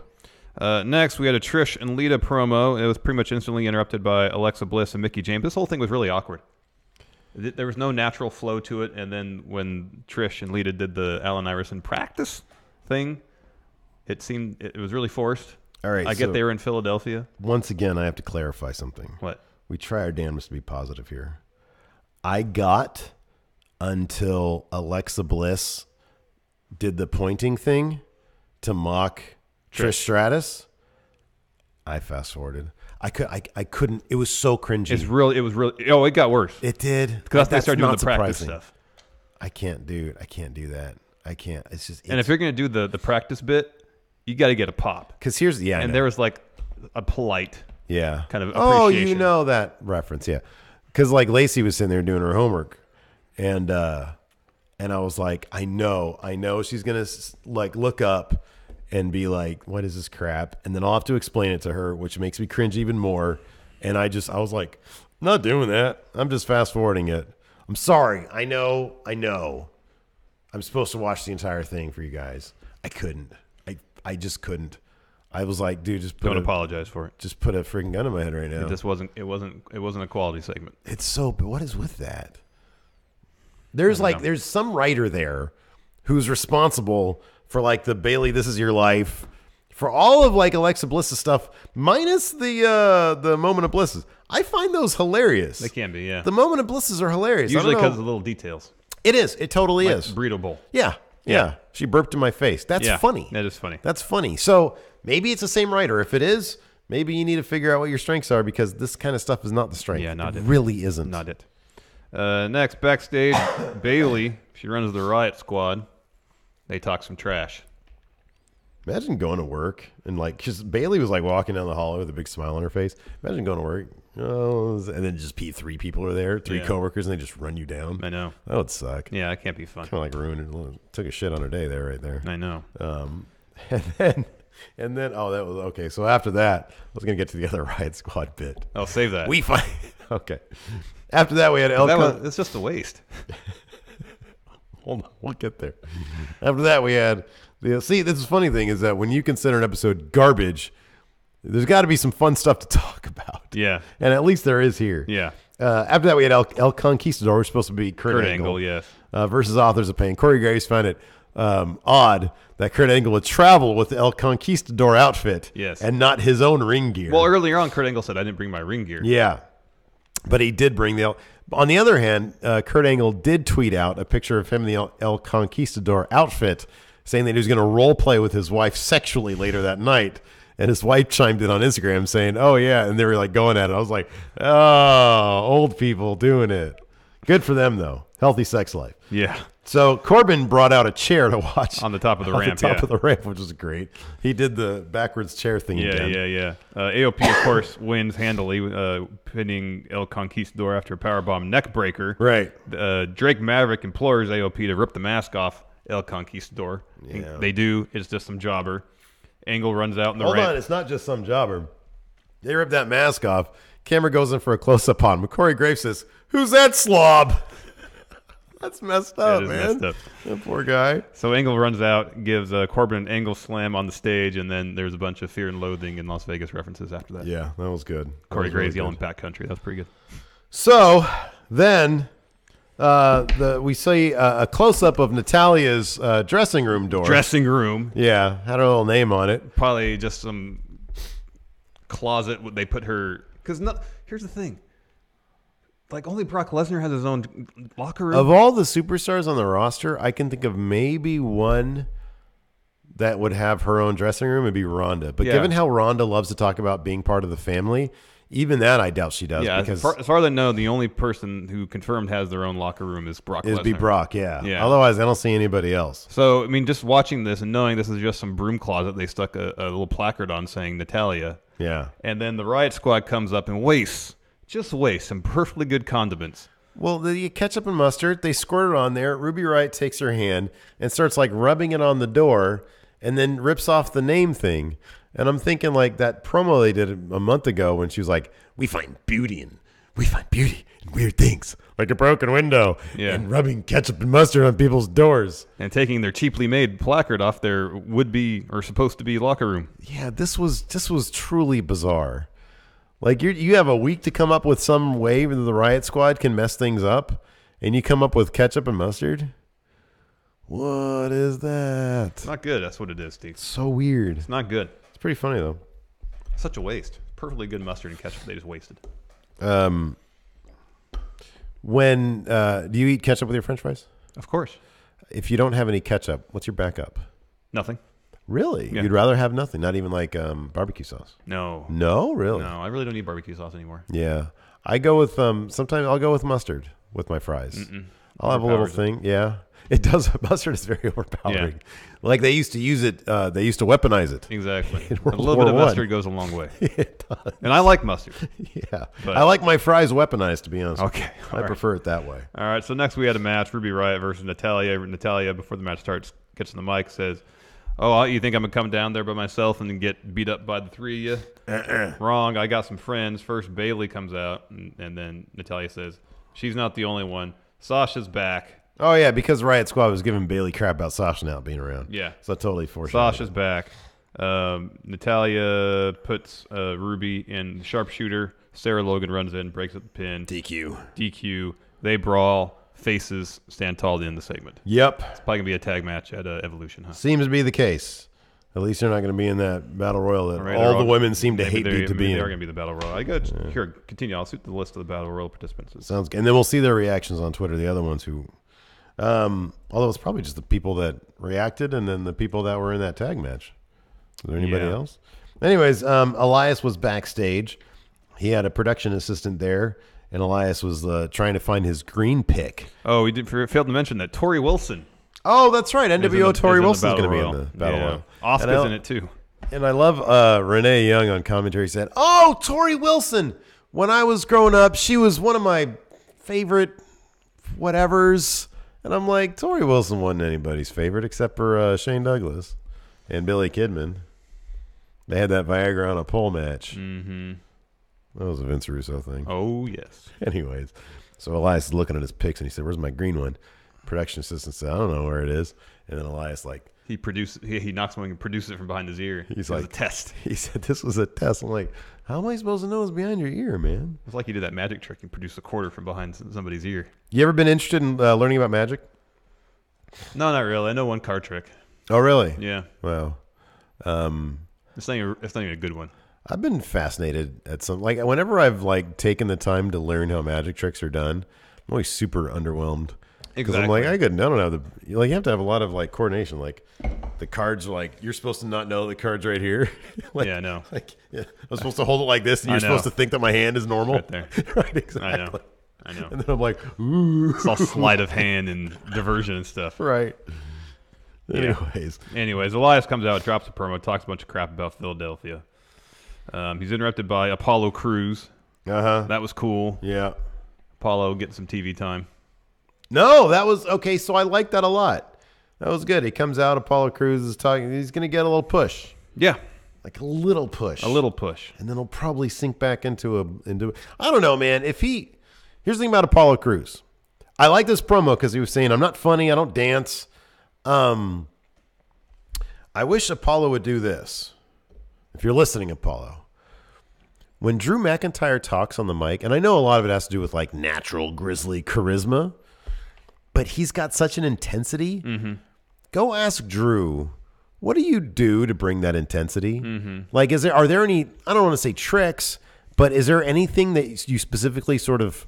Speaker 10: Next, we had a Trish and Lita promo. It was pretty much instantly interrupted by Alexa Bliss and Mickie James. This whole thing was really awkward. There was no natural flow to it, and then when Trish and Lita did the Allen Iverson practice thing, it was really forced.
Speaker 9: All right,
Speaker 10: I get they were in Philadelphia.
Speaker 9: Once again, I have to clarify something.
Speaker 10: What?
Speaker 9: We try our damnedest to be positive here. I got until Alexa Bliss did the pointing thing to mock Trish Stratus. I fast forwarded. I couldn't. It was so cringy.
Speaker 10: It was really. Oh, it got worse.
Speaker 9: It did
Speaker 10: because they started doing the practice stuff.
Speaker 9: I can't do that. I can't. It's just.
Speaker 10: And if you're gonna do the practice bit, you got to get a pop.
Speaker 9: Because here's
Speaker 10: and there was like a polite kind of appreciation.
Speaker 9: Oh, you know that reference, yeah. Because like Lacey was sitting there doing her homework, and I was like, I know she's gonna like look up and be like, what is this crap? And then I'll have to explain it to her, which makes me cringe even more. And I was like, I'm not doing that. I'm just fast forwarding it. I'm sorry. I know. I'm supposed to watch the entire thing for you guys. I couldn't. I just couldn't. I was like, dude,
Speaker 10: don't apologize for it.
Speaker 9: Just put a freaking gun in my head right now.
Speaker 10: It wasn't a quality segment.
Speaker 9: It's so. But what is with that? There's some writer there who's responsible for like the Bailey, This Is Your Life, for all of like Alexa Bliss's stuff, minus the Moment of Blisses. I find those hilarious.
Speaker 10: They can be, yeah.
Speaker 9: The Moment of Blisses are hilarious.
Speaker 10: Usually because of the little details.
Speaker 9: It is. It totally
Speaker 10: like
Speaker 9: is.
Speaker 10: Burrito Bowl.
Speaker 9: Yeah. She burped in my face. That's funny.
Speaker 10: That is funny.
Speaker 9: That's funny. So maybe it's the same writer. If it is, maybe you need to figure out what your strengths are, because this kind of stuff is not the strength.
Speaker 10: Yeah, not
Speaker 9: it.
Speaker 10: It
Speaker 9: Really isn't.
Speaker 10: Not it. Next, backstage, Bailey. She runs the Riot Squad. They talk some trash.
Speaker 9: Imagine going to work and like, because Bailey was like walking down the hallway with a big smile on her face. Imagine going to work, and then just three people are there, three coworkers, and they just run you down.
Speaker 10: I know.
Speaker 9: That would suck.
Speaker 10: Yeah, it can't be fun.
Speaker 9: Kind of like ruined it. Took a shit on her day there, right there.
Speaker 10: I know.
Speaker 9: And then that was okay. So after that, I was gonna get to the other Riot Squad bit.
Speaker 10: I'll save that.
Speaker 9: We find okay. After that, we had
Speaker 10: it's just a waste.
Speaker 9: Hold on, we'll get there. After that, we had see. This is the funny thing is that when you consider an episode garbage, there's got to be some fun stuff to talk about.
Speaker 10: Yeah,
Speaker 9: and at least there is here.
Speaker 10: Yeah.
Speaker 9: After that, we had El Conquistador, which was supposed to be Kurt
Speaker 10: Angle, yes,
Speaker 9: versus Authors of Pain. Corey Graves found it odd that Kurt Angle would travel with the El Conquistador outfit,
Speaker 10: yes,
Speaker 9: and not his own ring gear.
Speaker 10: Well, earlier on, Kurt Angle said, "I didn't bring my ring gear."
Speaker 9: Yeah, but he did bring the. On the other hand, Kurt Angle did tweet out a picture of him in the El Conquistador outfit, saying that he was going to role play with his wife sexually later that night. And his wife chimed in on Instagram saying, "Oh yeah," and they were like going at it. I was like, "Oh, old people doing it. Good for them though. Healthy sex life."
Speaker 10: Yeah.
Speaker 9: So Corbin brought out a chair to watch
Speaker 10: on the top of the ramp.
Speaker 9: Of the ramp, which was great. He did the backwards chair thing again.
Speaker 10: Yeah. AOP, of course, wins handily, pinning El Conquistador after a powerbomb neck breaker.
Speaker 9: Right.
Speaker 10: Drake Maverick implores AOP to rip the mask off El Conquistador.
Speaker 9: Yeah.
Speaker 10: They do. It's just some jobber. Angle runs out in the
Speaker 9: ramp. Hold on, it's not just some jobber. They rip that mask off. Camera goes in for a close-up on Corey Graves says, "Who's that slob?" That's messed up, man.
Speaker 10: Messed up.
Speaker 9: That poor guy.
Speaker 10: So Angle runs out, gives Corbin an Angle slam on the stage, and then there's a bunch of Fear and Loathing in Las Vegas references after that.
Speaker 9: Yeah, that was good.
Speaker 10: Corey Graves yelling Pat Country. That was pretty good.
Speaker 9: So then we see a close-up of Natalia's dressing room door.
Speaker 10: Dressing room.
Speaker 9: Yeah, had her little name on it.
Speaker 10: Probably just some closet they put her... Because here's the thing. Like, only Brock Lesnar has his own locker room.
Speaker 9: Of all the superstars on the roster, I can think of maybe one that would have her own dressing room. It'd be Ronda. But given how Ronda loves to talk about being part of the family, even that I doubt she does.
Speaker 10: Yeah,
Speaker 9: because
Speaker 10: as far as I know, the only person who confirmed has their own locker room is Brock Lesnar.
Speaker 9: It'd be Brock, yeah. Otherwise, I don't see anybody else.
Speaker 10: So, I mean, just watching this and knowing this is just some broom closet they stuck a little placard on saying Natalia.
Speaker 9: Yeah.
Speaker 10: And then the Riot Squad comes up and wastes some perfectly good condiments.
Speaker 9: Well, the ketchup and mustard, they squirt it on there. Ruby Riott takes her hand and starts like rubbing it on the door and then rips off the name thing. And I'm thinking like that promo they did a month ago when she was like, we find beauty in weird things, like a broken window and rubbing ketchup and mustard on people's doors.
Speaker 10: And taking their cheaply made placard off their would-be or supposed-to-be locker room.
Speaker 9: Yeah, this was truly bizarre. Like you have a week to come up with some way that the Riot Squad can mess things up, and you come up with ketchup and mustard? What is that?
Speaker 10: It's not good. That's what it is, Steve.
Speaker 9: So weird.
Speaker 10: It's not good.
Speaker 9: It's pretty funny, though.
Speaker 10: Such a waste. Perfectly good mustard and ketchup they just wasted.
Speaker 9: When do you eat ketchup with your French fries?
Speaker 10: Of course.
Speaker 9: If you don't have any ketchup, what's your backup?
Speaker 10: Nothing.
Speaker 9: Really?
Speaker 10: Yeah.
Speaker 9: You'd rather have nothing, not even like barbecue sauce?
Speaker 10: No.
Speaker 9: No, really?
Speaker 10: No, I really don't eat barbecue sauce anymore.
Speaker 9: Yeah. I go with sometimes I'll go with mustard with my fries. I'll have a little thing. Yeah. It does. Mustard is very overpowering.
Speaker 10: Yeah.
Speaker 9: Like they used to use it. They used to weaponize it.
Speaker 10: Exactly. A
Speaker 9: World
Speaker 10: little
Speaker 9: War
Speaker 10: bit of
Speaker 9: I.
Speaker 10: mustard goes a long way.
Speaker 9: It does.
Speaker 10: And I like mustard.
Speaker 9: Yeah.
Speaker 10: But
Speaker 9: I like my fries weaponized, to be honest.
Speaker 10: Okay.
Speaker 9: I prefer it that way.
Speaker 10: All right. So next we had a match: Ruby Riott versus Natalia. Natalia, before the match starts, gets on the mic, says, "Oh, you think I'm gonna come down there by myself and then get beat up by the three of you? Wrong. I got some friends." First, Bailey comes out, and then Natalia says, "She's not the only one. Sasha's back."
Speaker 9: Oh, yeah, because Riot Squad was giving Bailey crap about Sasha not being around.
Speaker 10: Yeah.
Speaker 9: So totally foreshadowed.
Speaker 10: Sasha's back. Natalia puts Ruby in sharpshooter. Sarah Logan runs in, breaks up the pin. DQ. They brawl. Faces stand tall at the end of the segment.
Speaker 9: Yep.
Speaker 10: It's probably going to be a tag match at Evolution, huh?
Speaker 9: Seems to be the case. At least they're not going to be in that battle royal that all the women seem to hate to be in.
Speaker 10: They are going to be the battle royal. I got here. Continue. I'll shoot the list of the battle royal participants.
Speaker 9: Sounds good. And then we'll see their reactions on Twitter. The other ones who, although it's probably just the people that reacted and then the people that were in that tag match. Is there anybody else? Anyways, Elias was backstage. He had a production assistant there, and Elias was trying to find his green pick.
Speaker 10: Oh, we failed to mention that Tori Wilson.
Speaker 9: Oh, that's right. NWO Tori Wilson's going to be in the battle royal.
Speaker 10: Asuka's in it too.
Speaker 9: And I love Renee Young on commentary said, "Oh, Tori Wilson. When I was growing up, she was one of my favorite whatevers." And I'm like, Tori Wilson wasn't anybody's favorite except for Shane Douglas and Billy Kidman. They had that Viagra on a pole match.
Speaker 10: Mm-hmm.
Speaker 9: That was a Vince Russo thing.
Speaker 10: Oh, yes.
Speaker 9: Anyways, so Elias is looking at his picks, and he said, "Where's my green one?" Production assistant said, "I don't know where it is." And then Elias
Speaker 10: he knocks one and produces it from behind his ear.
Speaker 9: He's
Speaker 10: it
Speaker 9: like,
Speaker 10: was a test.
Speaker 9: He said this was a test. I'm like, how am I supposed to know it's behind your ear, man?
Speaker 10: It's like you did that magic trick and produced a quarter from behind somebody's ear.
Speaker 9: You ever been interested in learning about magic?
Speaker 10: No, not really. I know one card trick.
Speaker 9: Oh, really?
Speaker 10: Yeah.
Speaker 9: Wow.
Speaker 10: It's not even a good one.
Speaker 9: I've been fascinated at some, like, whenever I've like taken the time to learn how magic tricks are done, I'm always super underwhelmed. Because I'm like, I don't have you have to have a lot of like coordination. Like the cards are like, you're supposed to not know the card's right here. Like,
Speaker 10: yeah, I know.
Speaker 9: Like, yeah, I'm supposed to hold it like this, and you're supposed to think that my hand is normal.
Speaker 10: Right there.
Speaker 9: Right, exactly.
Speaker 10: I know.
Speaker 9: And then I'm like, ooh.
Speaker 10: It's all sleight of hand and diversion and stuff.
Speaker 9: Right.
Speaker 10: Yeah. Anyways, Elias comes out, drops a promo, talks a bunch of crap about Philadelphia. He's interrupted by Apollo Crews. That was cool.
Speaker 9: Yeah.
Speaker 10: Apollo getting some TV time.
Speaker 9: No, that was okay. So I like that a lot. That was good. He comes out. Apollo Crews is talking. He's going to get a little push.
Speaker 10: Yeah,
Speaker 9: like a little push.
Speaker 10: A little push,
Speaker 9: and then he'll probably sink back into. I don't know, man. Here's the thing about Apollo Crews. I like this promo because he was saying, "I'm not funny. I don't dance." I wish Apollo would do this. If you're listening, Apollo, when Drew McIntyre talks on the mic, and I know a lot of it has to do with like natural grizzly charisma. But he's got such an intensity.
Speaker 10: Mm-hmm.
Speaker 9: Go ask Drew, what do you do to bring that intensity?
Speaker 10: Mm-hmm.
Speaker 9: Like, are there any, I don't want to say tricks, but is there anything that you specifically sort of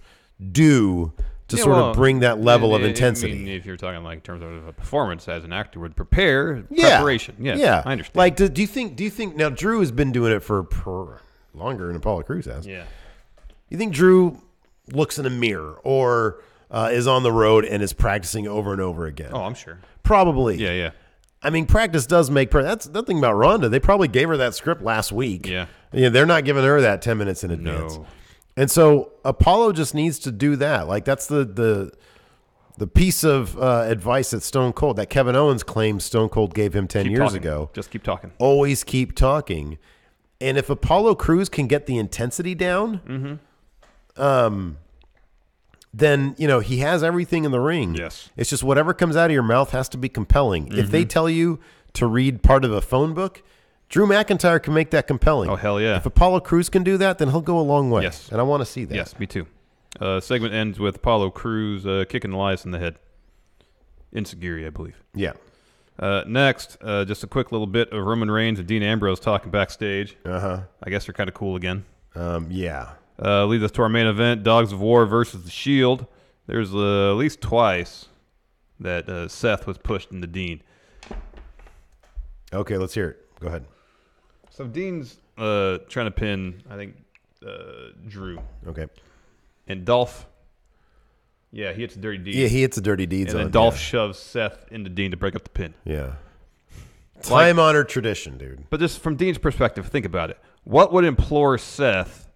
Speaker 9: do to of bring that level of intensity?
Speaker 10: I mean, if you're talking like in terms of a performance as an actor would preparation. Yes,
Speaker 9: yeah.
Speaker 10: I understand.
Speaker 9: Like, do you think now Drew has been doing it for longer than Apollo Crews has.
Speaker 10: Yeah.
Speaker 9: You think Drew looks in a mirror or is on the road and is practicing over and over again?
Speaker 10: Oh, I'm sure.
Speaker 9: Probably.
Speaker 10: Yeah, yeah.
Speaker 9: I mean, practice does make that's the thing about Ronda. They probably gave her that script last week.
Speaker 10: Yeah.
Speaker 9: They're not giving her that 10 minutes in advance.
Speaker 10: No.
Speaker 9: And so Apollo just needs to do that. Like that's the piece of advice that Stone Cold, that Kevin Owens claims Stone Cold gave him 10 years ago.
Speaker 10: Just keep talking.
Speaker 9: Always keep talking. And if Apollo Crews can get the intensity down, then, he has everything in the ring.
Speaker 10: Yes.
Speaker 9: It's just whatever comes out of your mouth has to be compelling. If they tell you to read part of a phone book, Drew McIntyre can make that compelling.
Speaker 10: Oh, hell yeah.
Speaker 9: If Apollo Crews can do that, then he'll go a long way.
Speaker 10: Yes.
Speaker 9: And I want to see that.
Speaker 10: Yes, me too. Segment ends with Apollo Crews kicking Elias in the head. Insecurity, I believe.
Speaker 9: Yeah.
Speaker 10: Next, just a quick little bit of Roman Reigns and Dean Ambrose talking backstage.
Speaker 9: Uh-huh.
Speaker 10: I guess they're kind of cool again.
Speaker 9: Yeah.
Speaker 10: Leads us to our main event, Dogs of War versus The Shield. There's at least twice that Seth was pushed into Dean.
Speaker 9: Okay, let's hear it. Go ahead.
Speaker 10: So Dean's trying to pin, I think, Drew.
Speaker 9: Okay.
Speaker 10: And Dolph, he hits a dirty deed.
Speaker 9: Yeah, he hits a dirty deed.
Speaker 10: And then Dolph shoves Seth into Dean to break up the pin.
Speaker 9: Yeah. Time-honored tradition, dude.
Speaker 10: But just from Dean's perspective, think about it. What would implore Seth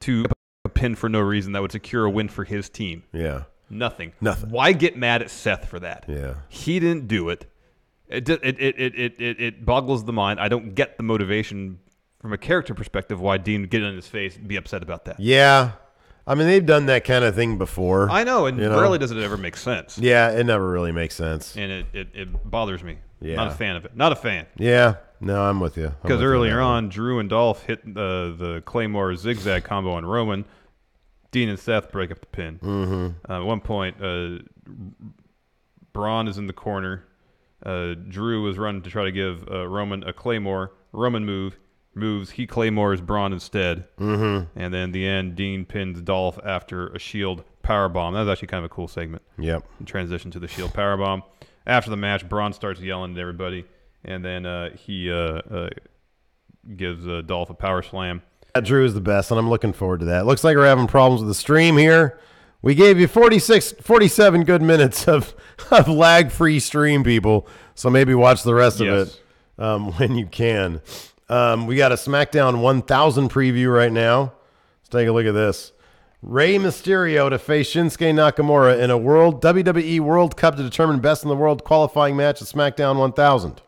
Speaker 10: to a pin for no reason that would secure a win for his team?
Speaker 9: Yeah.
Speaker 10: Nothing.
Speaker 9: Nothing.
Speaker 10: Why get mad at Seth for that?
Speaker 9: Yeah.
Speaker 10: He didn't do it. It boggles the mind. I don't get the motivation from a character perspective why Dean would get in his face and be upset about that.
Speaker 9: Yeah. I mean, they've done that kind of thing before.
Speaker 10: I know, and rarely does it ever make sense.
Speaker 9: Yeah, it never really makes sense.
Speaker 10: And it bothers me.
Speaker 9: Yeah.
Speaker 10: Not a fan of it. Not a fan.
Speaker 9: Yeah. No, I'm with you.
Speaker 10: Because earlier on, Drew and Dolph hit the Claymore zigzag combo on Roman. Dean and Seth break up the pin.
Speaker 9: Mm-hmm.
Speaker 10: At one point, Braun is in the corner. Drew is running to try to give Roman a Claymore. Roman moves. He Claymores Braun instead.
Speaker 9: Mm-hmm.
Speaker 10: And then in the end, Dean pins Dolph after a Shield powerbomb. That was actually kind of a cool segment.
Speaker 9: Yep.
Speaker 10: And transition to the Shield powerbomb. After the match, Braun starts yelling at everybody. And then he gives Dolph a power slam.
Speaker 9: Drew is the best, and I'm looking forward to that. Looks like we're having problems with the stream here. We gave you 47 good minutes of lag-free stream, people. So maybe watch the rest of it when you can. We got a SmackDown 1000 preview right now. Let's take a look at this. Rey Mysterio to face Shinsuke Nakamura in a WWE World Cup to determine best in the world qualifying match at SmackDown 1000.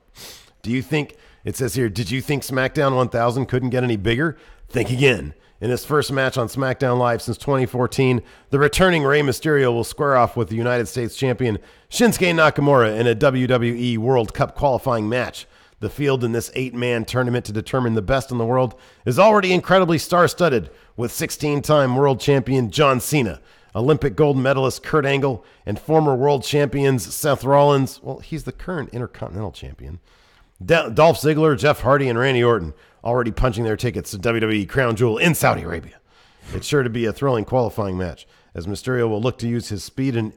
Speaker 9: Do you think, it says here, did you think SmackDown 1000 couldn't get any bigger? Think again. In his first match on SmackDown Live since 2014, the returning Rey Mysterio will square off with the United States champion Shinsuke Nakamura in a WWE World Cup qualifying match. The field in this 8-man tournament to determine the best in the world is already incredibly star-studded with 16-time world champion John Cena, Olympic gold medalist Kurt Angle, and former world champions Seth Rollins. Well, he's the current Intercontinental champion. Dolph Ziggler, Jeff Hardy, and Randy Orton already punching their tickets to WWE Crown Jewel in Saudi Arabia. It's sure to be a thrilling qualifying match, as Mysterio will look to use his speed and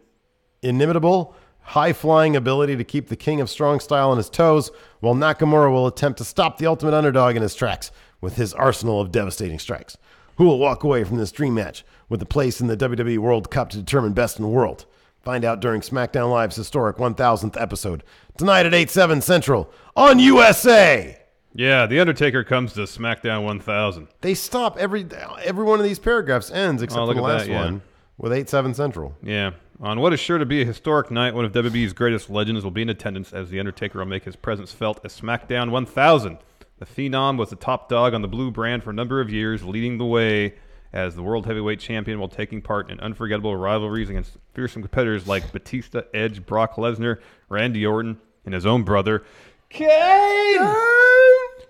Speaker 9: inimitable, high-flying ability to keep the King of Strong Style on his toes, while Nakamura will attempt to stop the Ultimate Underdog in his tracks with his arsenal of devastating strikes. Who will walk away from this dream match with a place in the WWE World Cup to determine best in the world? Find out during SmackDown Live's historic 1000th episode, tonight at 8/7 Central on USA.
Speaker 10: Yeah, The Undertaker comes to SmackDown 1000.
Speaker 9: They stop every one of these paragraphs ends except for the last one with 8/7 Central.
Speaker 10: Yeah. On what is sure to be a historic night, one of WWE's greatest legends will be in attendance as The Undertaker will make his presence felt at SmackDown 1000. The Phenom was the top dog on the blue brand for a number of years, leading the way as the World Heavyweight Champion while taking part in unforgettable rivalries against fearsome competitors like Batista, Edge, Brock Lesnar, Randy Orton, and his own brother, Kane!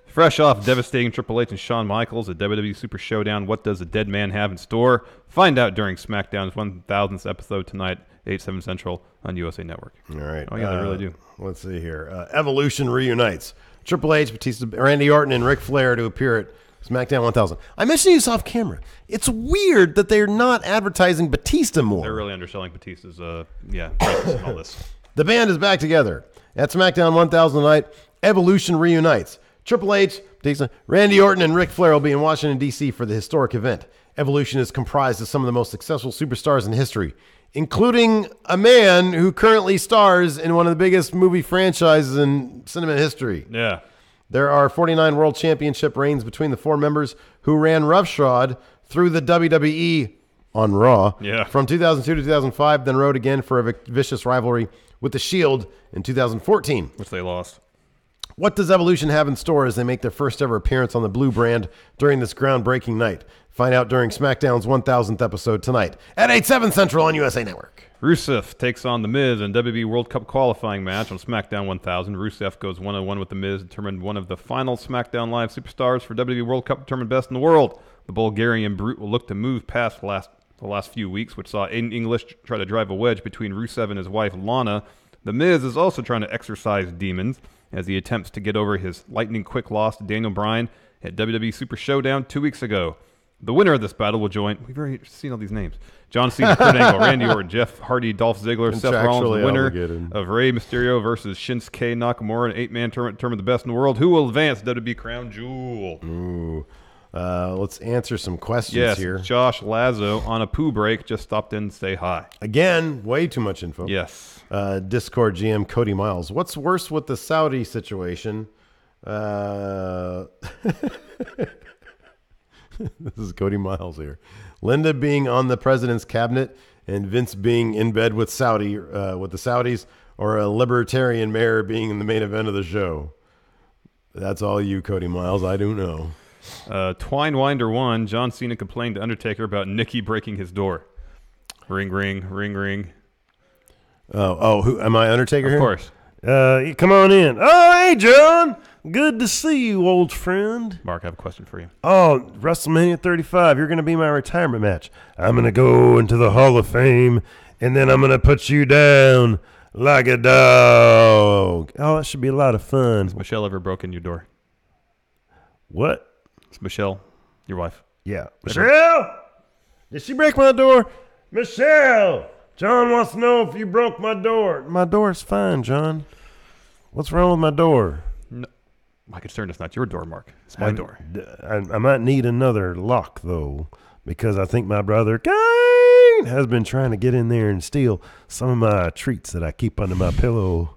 Speaker 10: Fresh off devastating Triple H and Shawn Michaels at WWE Super Showdown, what does a dead man have in store? Find out during SmackDown's 1000th episode tonight, 8/7 Central on USA Network.
Speaker 9: All right.
Speaker 10: Oh, yeah, they really do.
Speaker 9: Let's see here. Evolution reunites Triple H, Batista, Randy Orton, and Ric Flair to appear at SmackDown 1000. I mentioned this off camera. It's weird that they're not advertising Batista more.
Speaker 10: They're really underselling Batista's, presence and all this.
Speaker 9: The band is back together at SmackDown 1000 tonight. Evolution reunites. Triple H, Batista, Randy Orton, and Ric Flair will be in Washington, D.C. for the historic event. Evolution is comprised of some of the most successful superstars in history, including a man who currently stars in one of the biggest movie franchises in cinema history.
Speaker 10: Yeah.
Speaker 9: There are 49 World Championship reigns between the four members who ran roughshod through the WWE on Raw from 2002 to 2005, then rode again for a vicious rivalry with The Shield in 2014.
Speaker 10: Which they lost.
Speaker 9: What does Evolution have in store as they make their first ever appearance on the blue brand during this groundbreaking night? Find out during SmackDown's 1000th episode tonight at 8/7 Central on USA Network.
Speaker 10: Rusev takes on The Miz in WWE World Cup qualifying match on SmackDown 1000. Rusev goes 1-on-1 with The Miz, determined one of the final SmackDown Live superstars for WWE World Cup, determined best in the world. The Bulgarian Brute will look to move past the last few weeks, which saw Aiden English try to drive a wedge between Rusev and his wife, Lana. The Miz is also trying to exorcise demons as he attempts to get over his lightning-quick loss to Daniel Bryan at WWE Super Showdown 2 weeks ago. The winner of this battle will join, we've already seen all these names, John Cena, Kurt Angle, Randy Orton, Jeff Hardy, Dolph Ziggler, Seth Rollins, the winner of Rey Mysterio versus Shinsuke Nakamura, an 8-man tournament determined the best in the world. Who will advance WWE Crown Jewel?
Speaker 9: Ooh. Let's answer some questions here.
Speaker 10: Josh Lazo on a poo break just stopped in to say hi.
Speaker 9: Again, way too much info.
Speaker 10: Yes.
Speaker 9: Discord GM Cody Miles. What's worse with the Saudi situation? This is Cody Miles here. Linda being on the president's cabinet and Vince being in bed with the Saudis, or a libertarian mayor being in the main event of the show. That's all you, Cody Miles. I don't know.
Speaker 10: Twinewinder 1, John Cena complained to Undertaker about Nikki breaking his door. Ring, ring, ring, ring.
Speaker 9: Who am I, Undertaker here?
Speaker 10: Of course.
Speaker 11: Come on in. Oh, hey, John. Good to see you, old friend.
Speaker 10: Mark, I have a question for you.
Speaker 11: Oh, WrestleMania 35. You're going to be my retirement match. I'm going to go into the Hall of Fame, and then I'm going to put you down like a dog. Oh, that should be a lot of fun.
Speaker 10: Has Michelle ever broken your door?
Speaker 11: What?
Speaker 10: It's Michelle, your wife.
Speaker 11: Yeah. Michelle? Did she break my door? Michelle! John wants to know if you broke my door. My door's fine, John. What's wrong with my door?
Speaker 10: No. My concern is not your door, Mark. It's my door.
Speaker 11: I might need another lock, though, because I think my brother Kane has been trying to get in there and steal some of my treats that I keep under my pillow.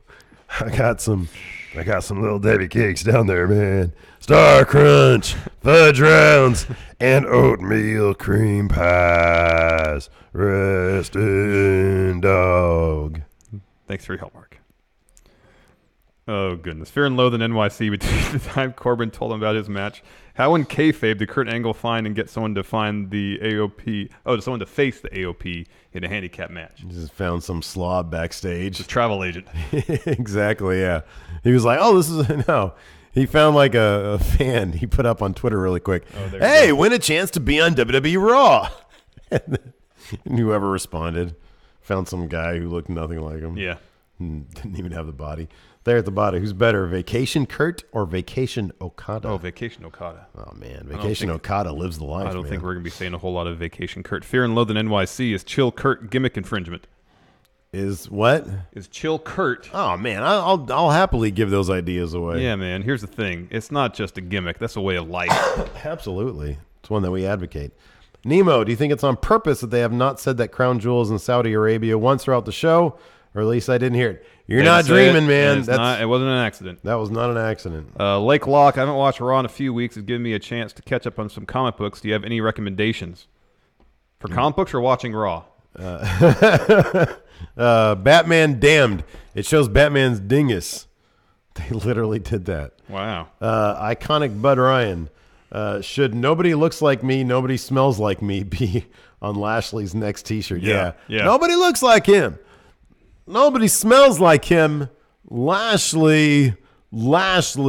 Speaker 11: I got some little Debbie cakes down there, man. Star Crunch, fudge rounds, and oatmeal cream pies. Resting dog.
Speaker 10: Thanks for your help, Mark. Oh, goodness. Fear and Loathing NYC between the time Corbin told him about his match. How in kayfabe did Kurt Angle find and get someone to find the AOP? Oh, someone to face the AOP in a handicap match.
Speaker 9: He just found some slob backstage.
Speaker 10: His travel agent.
Speaker 9: Exactly, yeah. He was like, this is, no. He found like a fan he put up on Twitter really quick. Hey, win a chance to be on WWE Raw. And whoever responded found some guy who looked nothing like him.
Speaker 10: Yeah.
Speaker 9: Didn't even have the body. There at the bottom. Who's better, Vacation Kurt or Vacation Okada?
Speaker 10: Oh, Vacation Okada.
Speaker 9: Oh, man. Vacation Okada lives the life,
Speaker 10: I don't think we're going to be saying a whole lot of Vacation Kurt. Fear and Loathing NYC is Chill Kurt gimmick infringement.
Speaker 9: Is what?
Speaker 10: Is Chill Kurt.
Speaker 9: Oh, man. I'll happily give those ideas away.
Speaker 10: Yeah, man. Here's the thing. It's not just a gimmick. That's a way of life.
Speaker 9: Absolutely. It's one that we advocate. Nemo, do you think it's on purpose that they have not said that Crown Jewel is in Saudi Arabia once throughout the show? Or at least I didn't hear it. You're not dreaming, man.
Speaker 10: It wasn't an accident.
Speaker 9: That was not an accident.
Speaker 10: Lake Locke, I haven't watched Raw in a few weeks. It's given me a chance to catch up on some comic books. Do you have any recommendations? For comic books or watching Raw?
Speaker 9: Batman Damned. It shows Batman's dingus. They literally did that.
Speaker 10: Wow.
Speaker 9: Iconic Bud Ryan. Should Nobody Looks Like Me, Nobody Smells Like Me be on Lashley's next t-shirt? Yeah. Nobody looks like him. Nobody smells like him. Lashley.
Speaker 10: Robbie,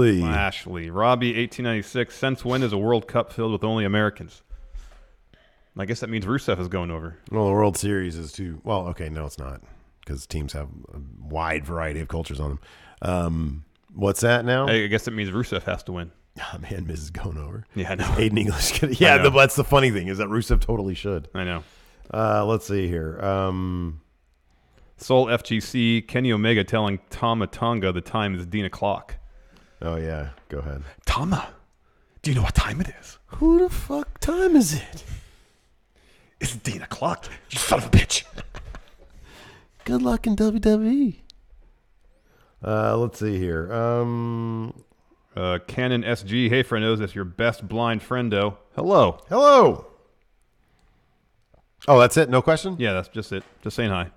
Speaker 10: 1896. Since when is a World Cup filled with only Americans? I guess that means Rusev is going over.
Speaker 9: Well, the World Series is too. Well, okay, no, it's not, because teams have a wide variety of cultures on them. What's that now?
Speaker 10: I guess it means Rusev has to win.
Speaker 9: Oh, man, Miz is going over.
Speaker 10: Yeah, I know.
Speaker 9: Aiden English. That's the funny thing, is that Rusev totally should.
Speaker 10: I know.
Speaker 9: Let's see here.
Speaker 10: Soul FGC, Kenny Omega telling Tama Tonga the time is Dean o'clock.
Speaker 9: Oh, yeah. Go ahead.
Speaker 10: Tama, do you know what time it is?
Speaker 11: Who the fuck time is it?
Speaker 10: It's Dean o'clock, you son of a bitch.
Speaker 11: Good luck in WWE.
Speaker 9: Let's see here.
Speaker 10: Canon SG. Hey, friendos, that's your best blind friendo. Hello.
Speaker 9: Hello. Oh, that's it? No question?
Speaker 10: Yeah, that's just it. Just saying hi.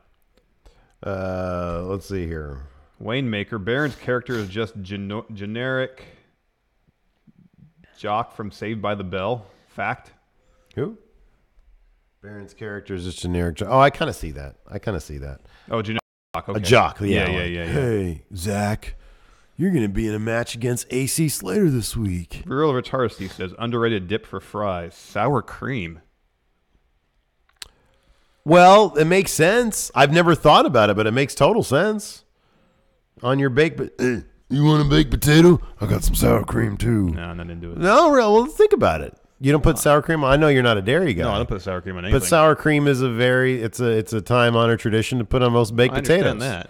Speaker 9: Let's see here.
Speaker 10: Wayne Maker. Baron's character is just generic jock from Saved by the Bell. Fact.
Speaker 9: Who? Baron's character is just generic. Oh, I kind of see that.
Speaker 10: Oh, generic jock. Okay.
Speaker 9: A jock. Yeah.
Speaker 11: Hey, Zach, you're going to be in a match against AC Slater this week.
Speaker 10: Real Retarsi says underrated dip for fries. Sour cream.
Speaker 9: Well, it makes sense. I've never thought about it, but it makes total sense. On your baked,
Speaker 11: you want a baked potato? I got some sour cream too.
Speaker 10: No, I'm not into it.
Speaker 9: No, real. Well, think about it. You don't put sour cream on. I know you're not a dairy guy.
Speaker 10: No, I don't put sour cream on anything.
Speaker 9: But sour cream is it's a time honored tradition to put on most baked potatoes.
Speaker 10: I understand that.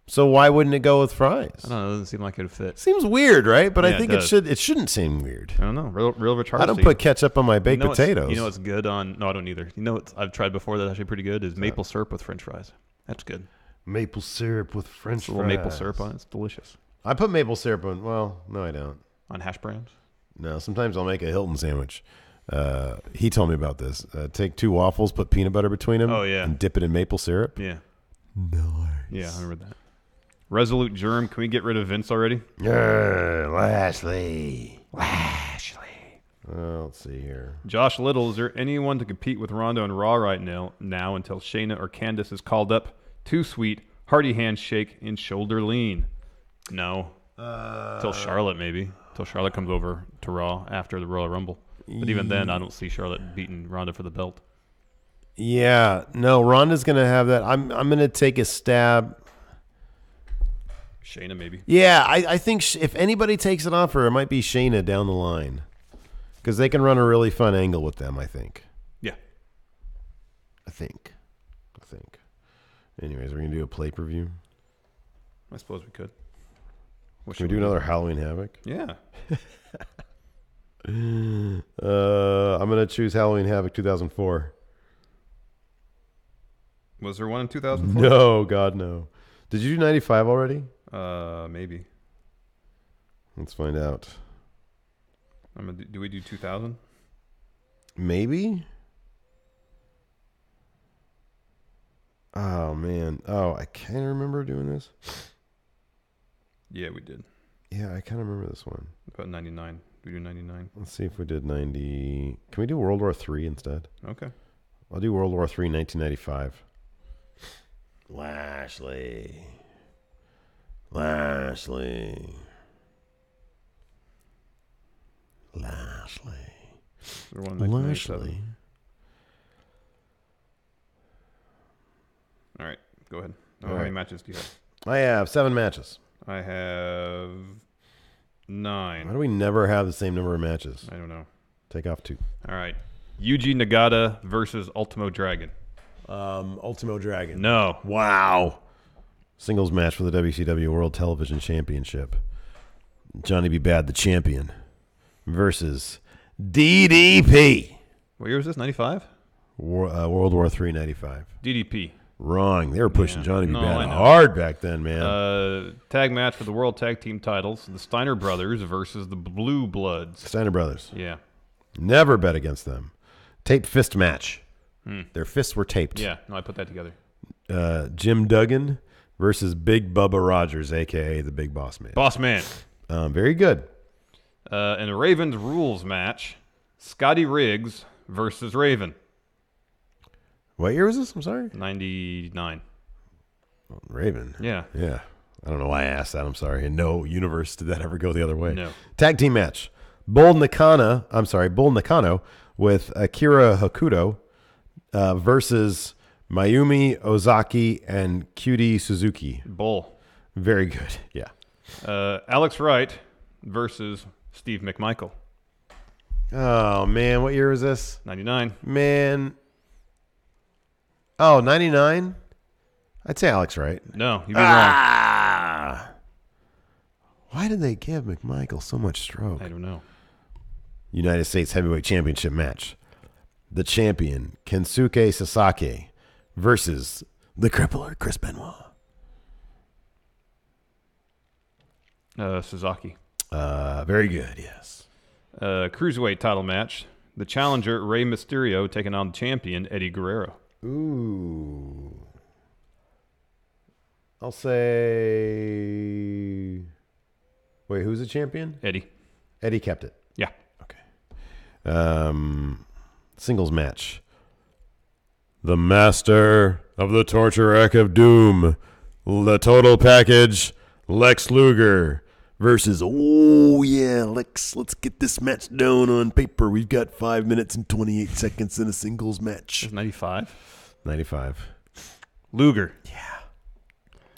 Speaker 9: So why wouldn't it go with fries?
Speaker 10: I don't know. It doesn't seem like it would fit.
Speaker 9: Seems weird, right? But
Speaker 10: Yeah,
Speaker 9: I think it shouldn't seem weird.
Speaker 10: I don't know. Real Retarsi.
Speaker 9: I don't put ketchup on my baked potatoes.
Speaker 10: You know what's good on? No, I don't either. You know what I've tried before that's actually pretty good is maple syrup with French fries. That's good.
Speaker 11: Maple syrup with French fries.
Speaker 10: A little maple syrup on it. It's delicious.
Speaker 9: I put maple syrup on. Well, no, I don't.
Speaker 10: On hash browns?
Speaker 9: No. Sometimes I'll make a Hilton sandwich. He told me about this. Take 2 waffles, put peanut butter between them.
Speaker 10: Oh, yeah.
Speaker 9: And dip it in maple syrup.
Speaker 10: Yeah.
Speaker 11: Nice.
Speaker 10: Yeah, I remember that. Resolute Germ, can we get rid of Vince already?
Speaker 11: Lashley.
Speaker 9: Let's see here.
Speaker 10: Josh Little, is there anyone to compete with Ronda and Raw right now until Shayna or Candice is called up? Too sweet, hearty handshake, and shoulder lean. No. Until Charlotte, maybe. Until Charlotte comes over to Raw after the Royal Rumble. But even then, I don't see Charlotte beating Ronda for the belt.
Speaker 9: Yeah. No, Ronda's going to have that. I'm going to take a stab.
Speaker 10: Shayna, maybe.
Speaker 9: Yeah, I think if anybody takes it off her, it might be Shayna down the line. Because they can run a really fun angle with them, I think.
Speaker 10: Yeah.
Speaker 9: I think. Anyways, we're going to do a play-per-view.
Speaker 10: I suppose we could.
Speaker 9: Can we do another Halloween Havoc?
Speaker 10: Yeah.
Speaker 9: I'm going to choose Halloween Havoc 2004.
Speaker 10: Was there one in 2004?
Speaker 9: No, God, no. Did you do 95 already?
Speaker 10: Maybe.
Speaker 9: Let's find out.
Speaker 10: Do we do 2000?
Speaker 9: Maybe. Oh, man. Oh, I kind of remember doing this.
Speaker 10: Yeah, we did.
Speaker 9: Yeah, I kind of remember this one.
Speaker 10: About 99. We do 99.
Speaker 9: Let's see if we did 90. Can we do World War III instead?
Speaker 10: Okay.
Speaker 9: I'll do World War III 1995. Lashley.
Speaker 10: All right, go ahead. How many matches do you have?
Speaker 9: I have 7 matches.
Speaker 10: I have 9.
Speaker 9: Why do we never have the same number of matches?
Speaker 10: I don't know.
Speaker 9: Take off 2.
Speaker 10: All right. Yuji Nagata versus Ultimo Dragon.
Speaker 9: Ultimo Dragon.
Speaker 10: No.
Speaker 9: Wow. Singles match for the WCW World Television Championship. Johnny B. Bad, the champion, versus DDP.
Speaker 10: What year was this? 95?
Speaker 9: World War III 95.
Speaker 10: DDP.
Speaker 9: Wrong. They were pushing Johnny B. Bad
Speaker 10: I know.
Speaker 9: hard back then, man.
Speaker 10: Tag match for the World Tag Team titles. The Steiner Brothers versus the Blue Bloods.
Speaker 9: Steiner Brothers.
Speaker 10: Yeah.
Speaker 9: Never bet against them. Taped fist match. Their fists were taped.
Speaker 10: Yeah. No, I put that together.
Speaker 9: Jim Duggan versus Big Bubba Rogers, a.k.a. the Big Boss Man.
Speaker 10: Boss Man.
Speaker 9: Very good.
Speaker 10: In a Ravens rules match, Scotty Riggs versus Raven.
Speaker 9: What year was this? I'm sorry?
Speaker 10: 99.
Speaker 9: Raven.
Speaker 10: Yeah.
Speaker 9: Yeah. I don't know why I asked that. I'm sorry. In no universe did that ever go the other way.
Speaker 10: No.
Speaker 9: Tag team match. Bull Nakano with Akira Hokuto versus Mayumi Ozaki and Cutie Suzuki.
Speaker 10: Bull.
Speaker 9: Very good. Yeah.
Speaker 10: Alex Wright versus Steve McMichael.
Speaker 9: Oh, man. What year was this?
Speaker 10: 99.
Speaker 9: Man. Oh, 99? I'd say Alex Wright.
Speaker 10: No, you'd be wrong.
Speaker 9: Why did they give McMichael so much stroke?
Speaker 10: I don't know.
Speaker 9: United States Heavyweight Championship match. The champion, Kensuke Sasaki, versus the crippler, Chris Benoit.
Speaker 10: Suzuki.
Speaker 9: Very good, yes.
Speaker 10: Cruiserweight title match. The challenger, Rey Mysterio, taking on the champion, Eddie Guerrero.
Speaker 9: Ooh. I'll say... Wait, who's the champion?
Speaker 10: Eddie.
Speaker 9: Eddie kept it.
Speaker 10: Yeah.
Speaker 9: Okay. Singles match. The Master of the Torture Rack of Doom. The Total Package. Lex Luger. Versus, oh yeah, let's get this match down on paper. We've got 5 minutes and 28 seconds in a singles match.
Speaker 10: It's 95?
Speaker 9: 95.
Speaker 10: Luger.
Speaker 9: Yeah.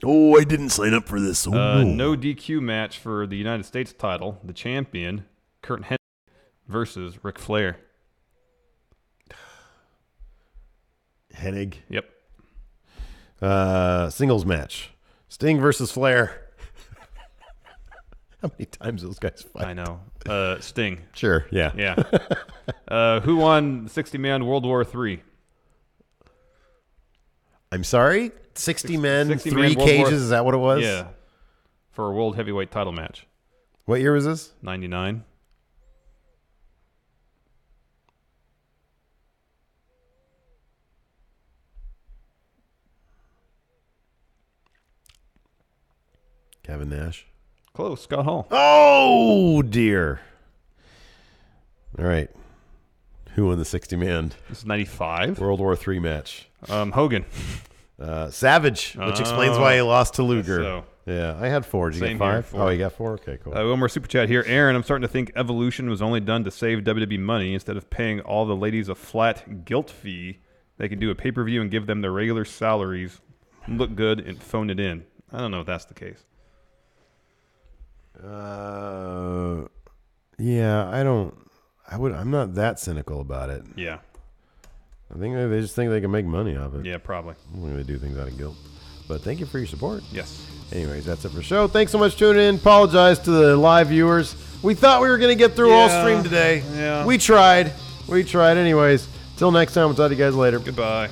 Speaker 9: Oh, I didn't sign up for this. Oh,
Speaker 10: no DQ match for the United States title. The champion, Kurt Hennig, versus Ric Flair.
Speaker 9: Hennig.
Speaker 10: Yep.
Speaker 9: Singles match. Sting versus Flair. How many times those guys fight?
Speaker 10: I know. Sting.
Speaker 9: Sure, yeah.
Speaker 10: Yeah. Who won 60-man World War III?
Speaker 9: I'm sorry? 60 men,
Speaker 10: 60
Speaker 9: three
Speaker 10: man
Speaker 9: cages, is that what it was?
Speaker 10: Yeah. For a world heavyweight title match.
Speaker 9: What year was this?
Speaker 10: 99.
Speaker 9: Kevin Nash.
Speaker 10: Close. Scott Hall.
Speaker 9: Oh, dear. All right. Who won the 60-man?
Speaker 10: This is 95.
Speaker 9: World War III match.
Speaker 10: Hogan.
Speaker 9: Savage, which explains why he lost to Luger.
Speaker 10: So.
Speaker 9: Yeah, I had 4. Did you get 5?
Speaker 10: Four.
Speaker 9: Oh, you got 4? Okay, cool.
Speaker 10: One more super chat here. Aaron, I'm starting to think Evolution was only done to save WWE money. Instead of paying all the ladies a flat guilt fee, they can do a pay-per-view and give them their regular salaries, look good, and phone it in. I don't know if that's the case.
Speaker 9: Yeah, I'm not that cynical about it.
Speaker 10: Yeah.
Speaker 9: I think they just think they can make money off it.
Speaker 10: Yeah, probably.
Speaker 9: I don't think they do things out of guilt. But thank you for your support.
Speaker 10: Yes.
Speaker 9: Anyways, that's it for the show. Thanks so much for tuning in. Apologize to the live viewers. We thought we were going to get through all stream today.
Speaker 10: Yeah.
Speaker 9: We tried. Anyways, till next time, we'll talk to you guys later.
Speaker 10: Goodbye.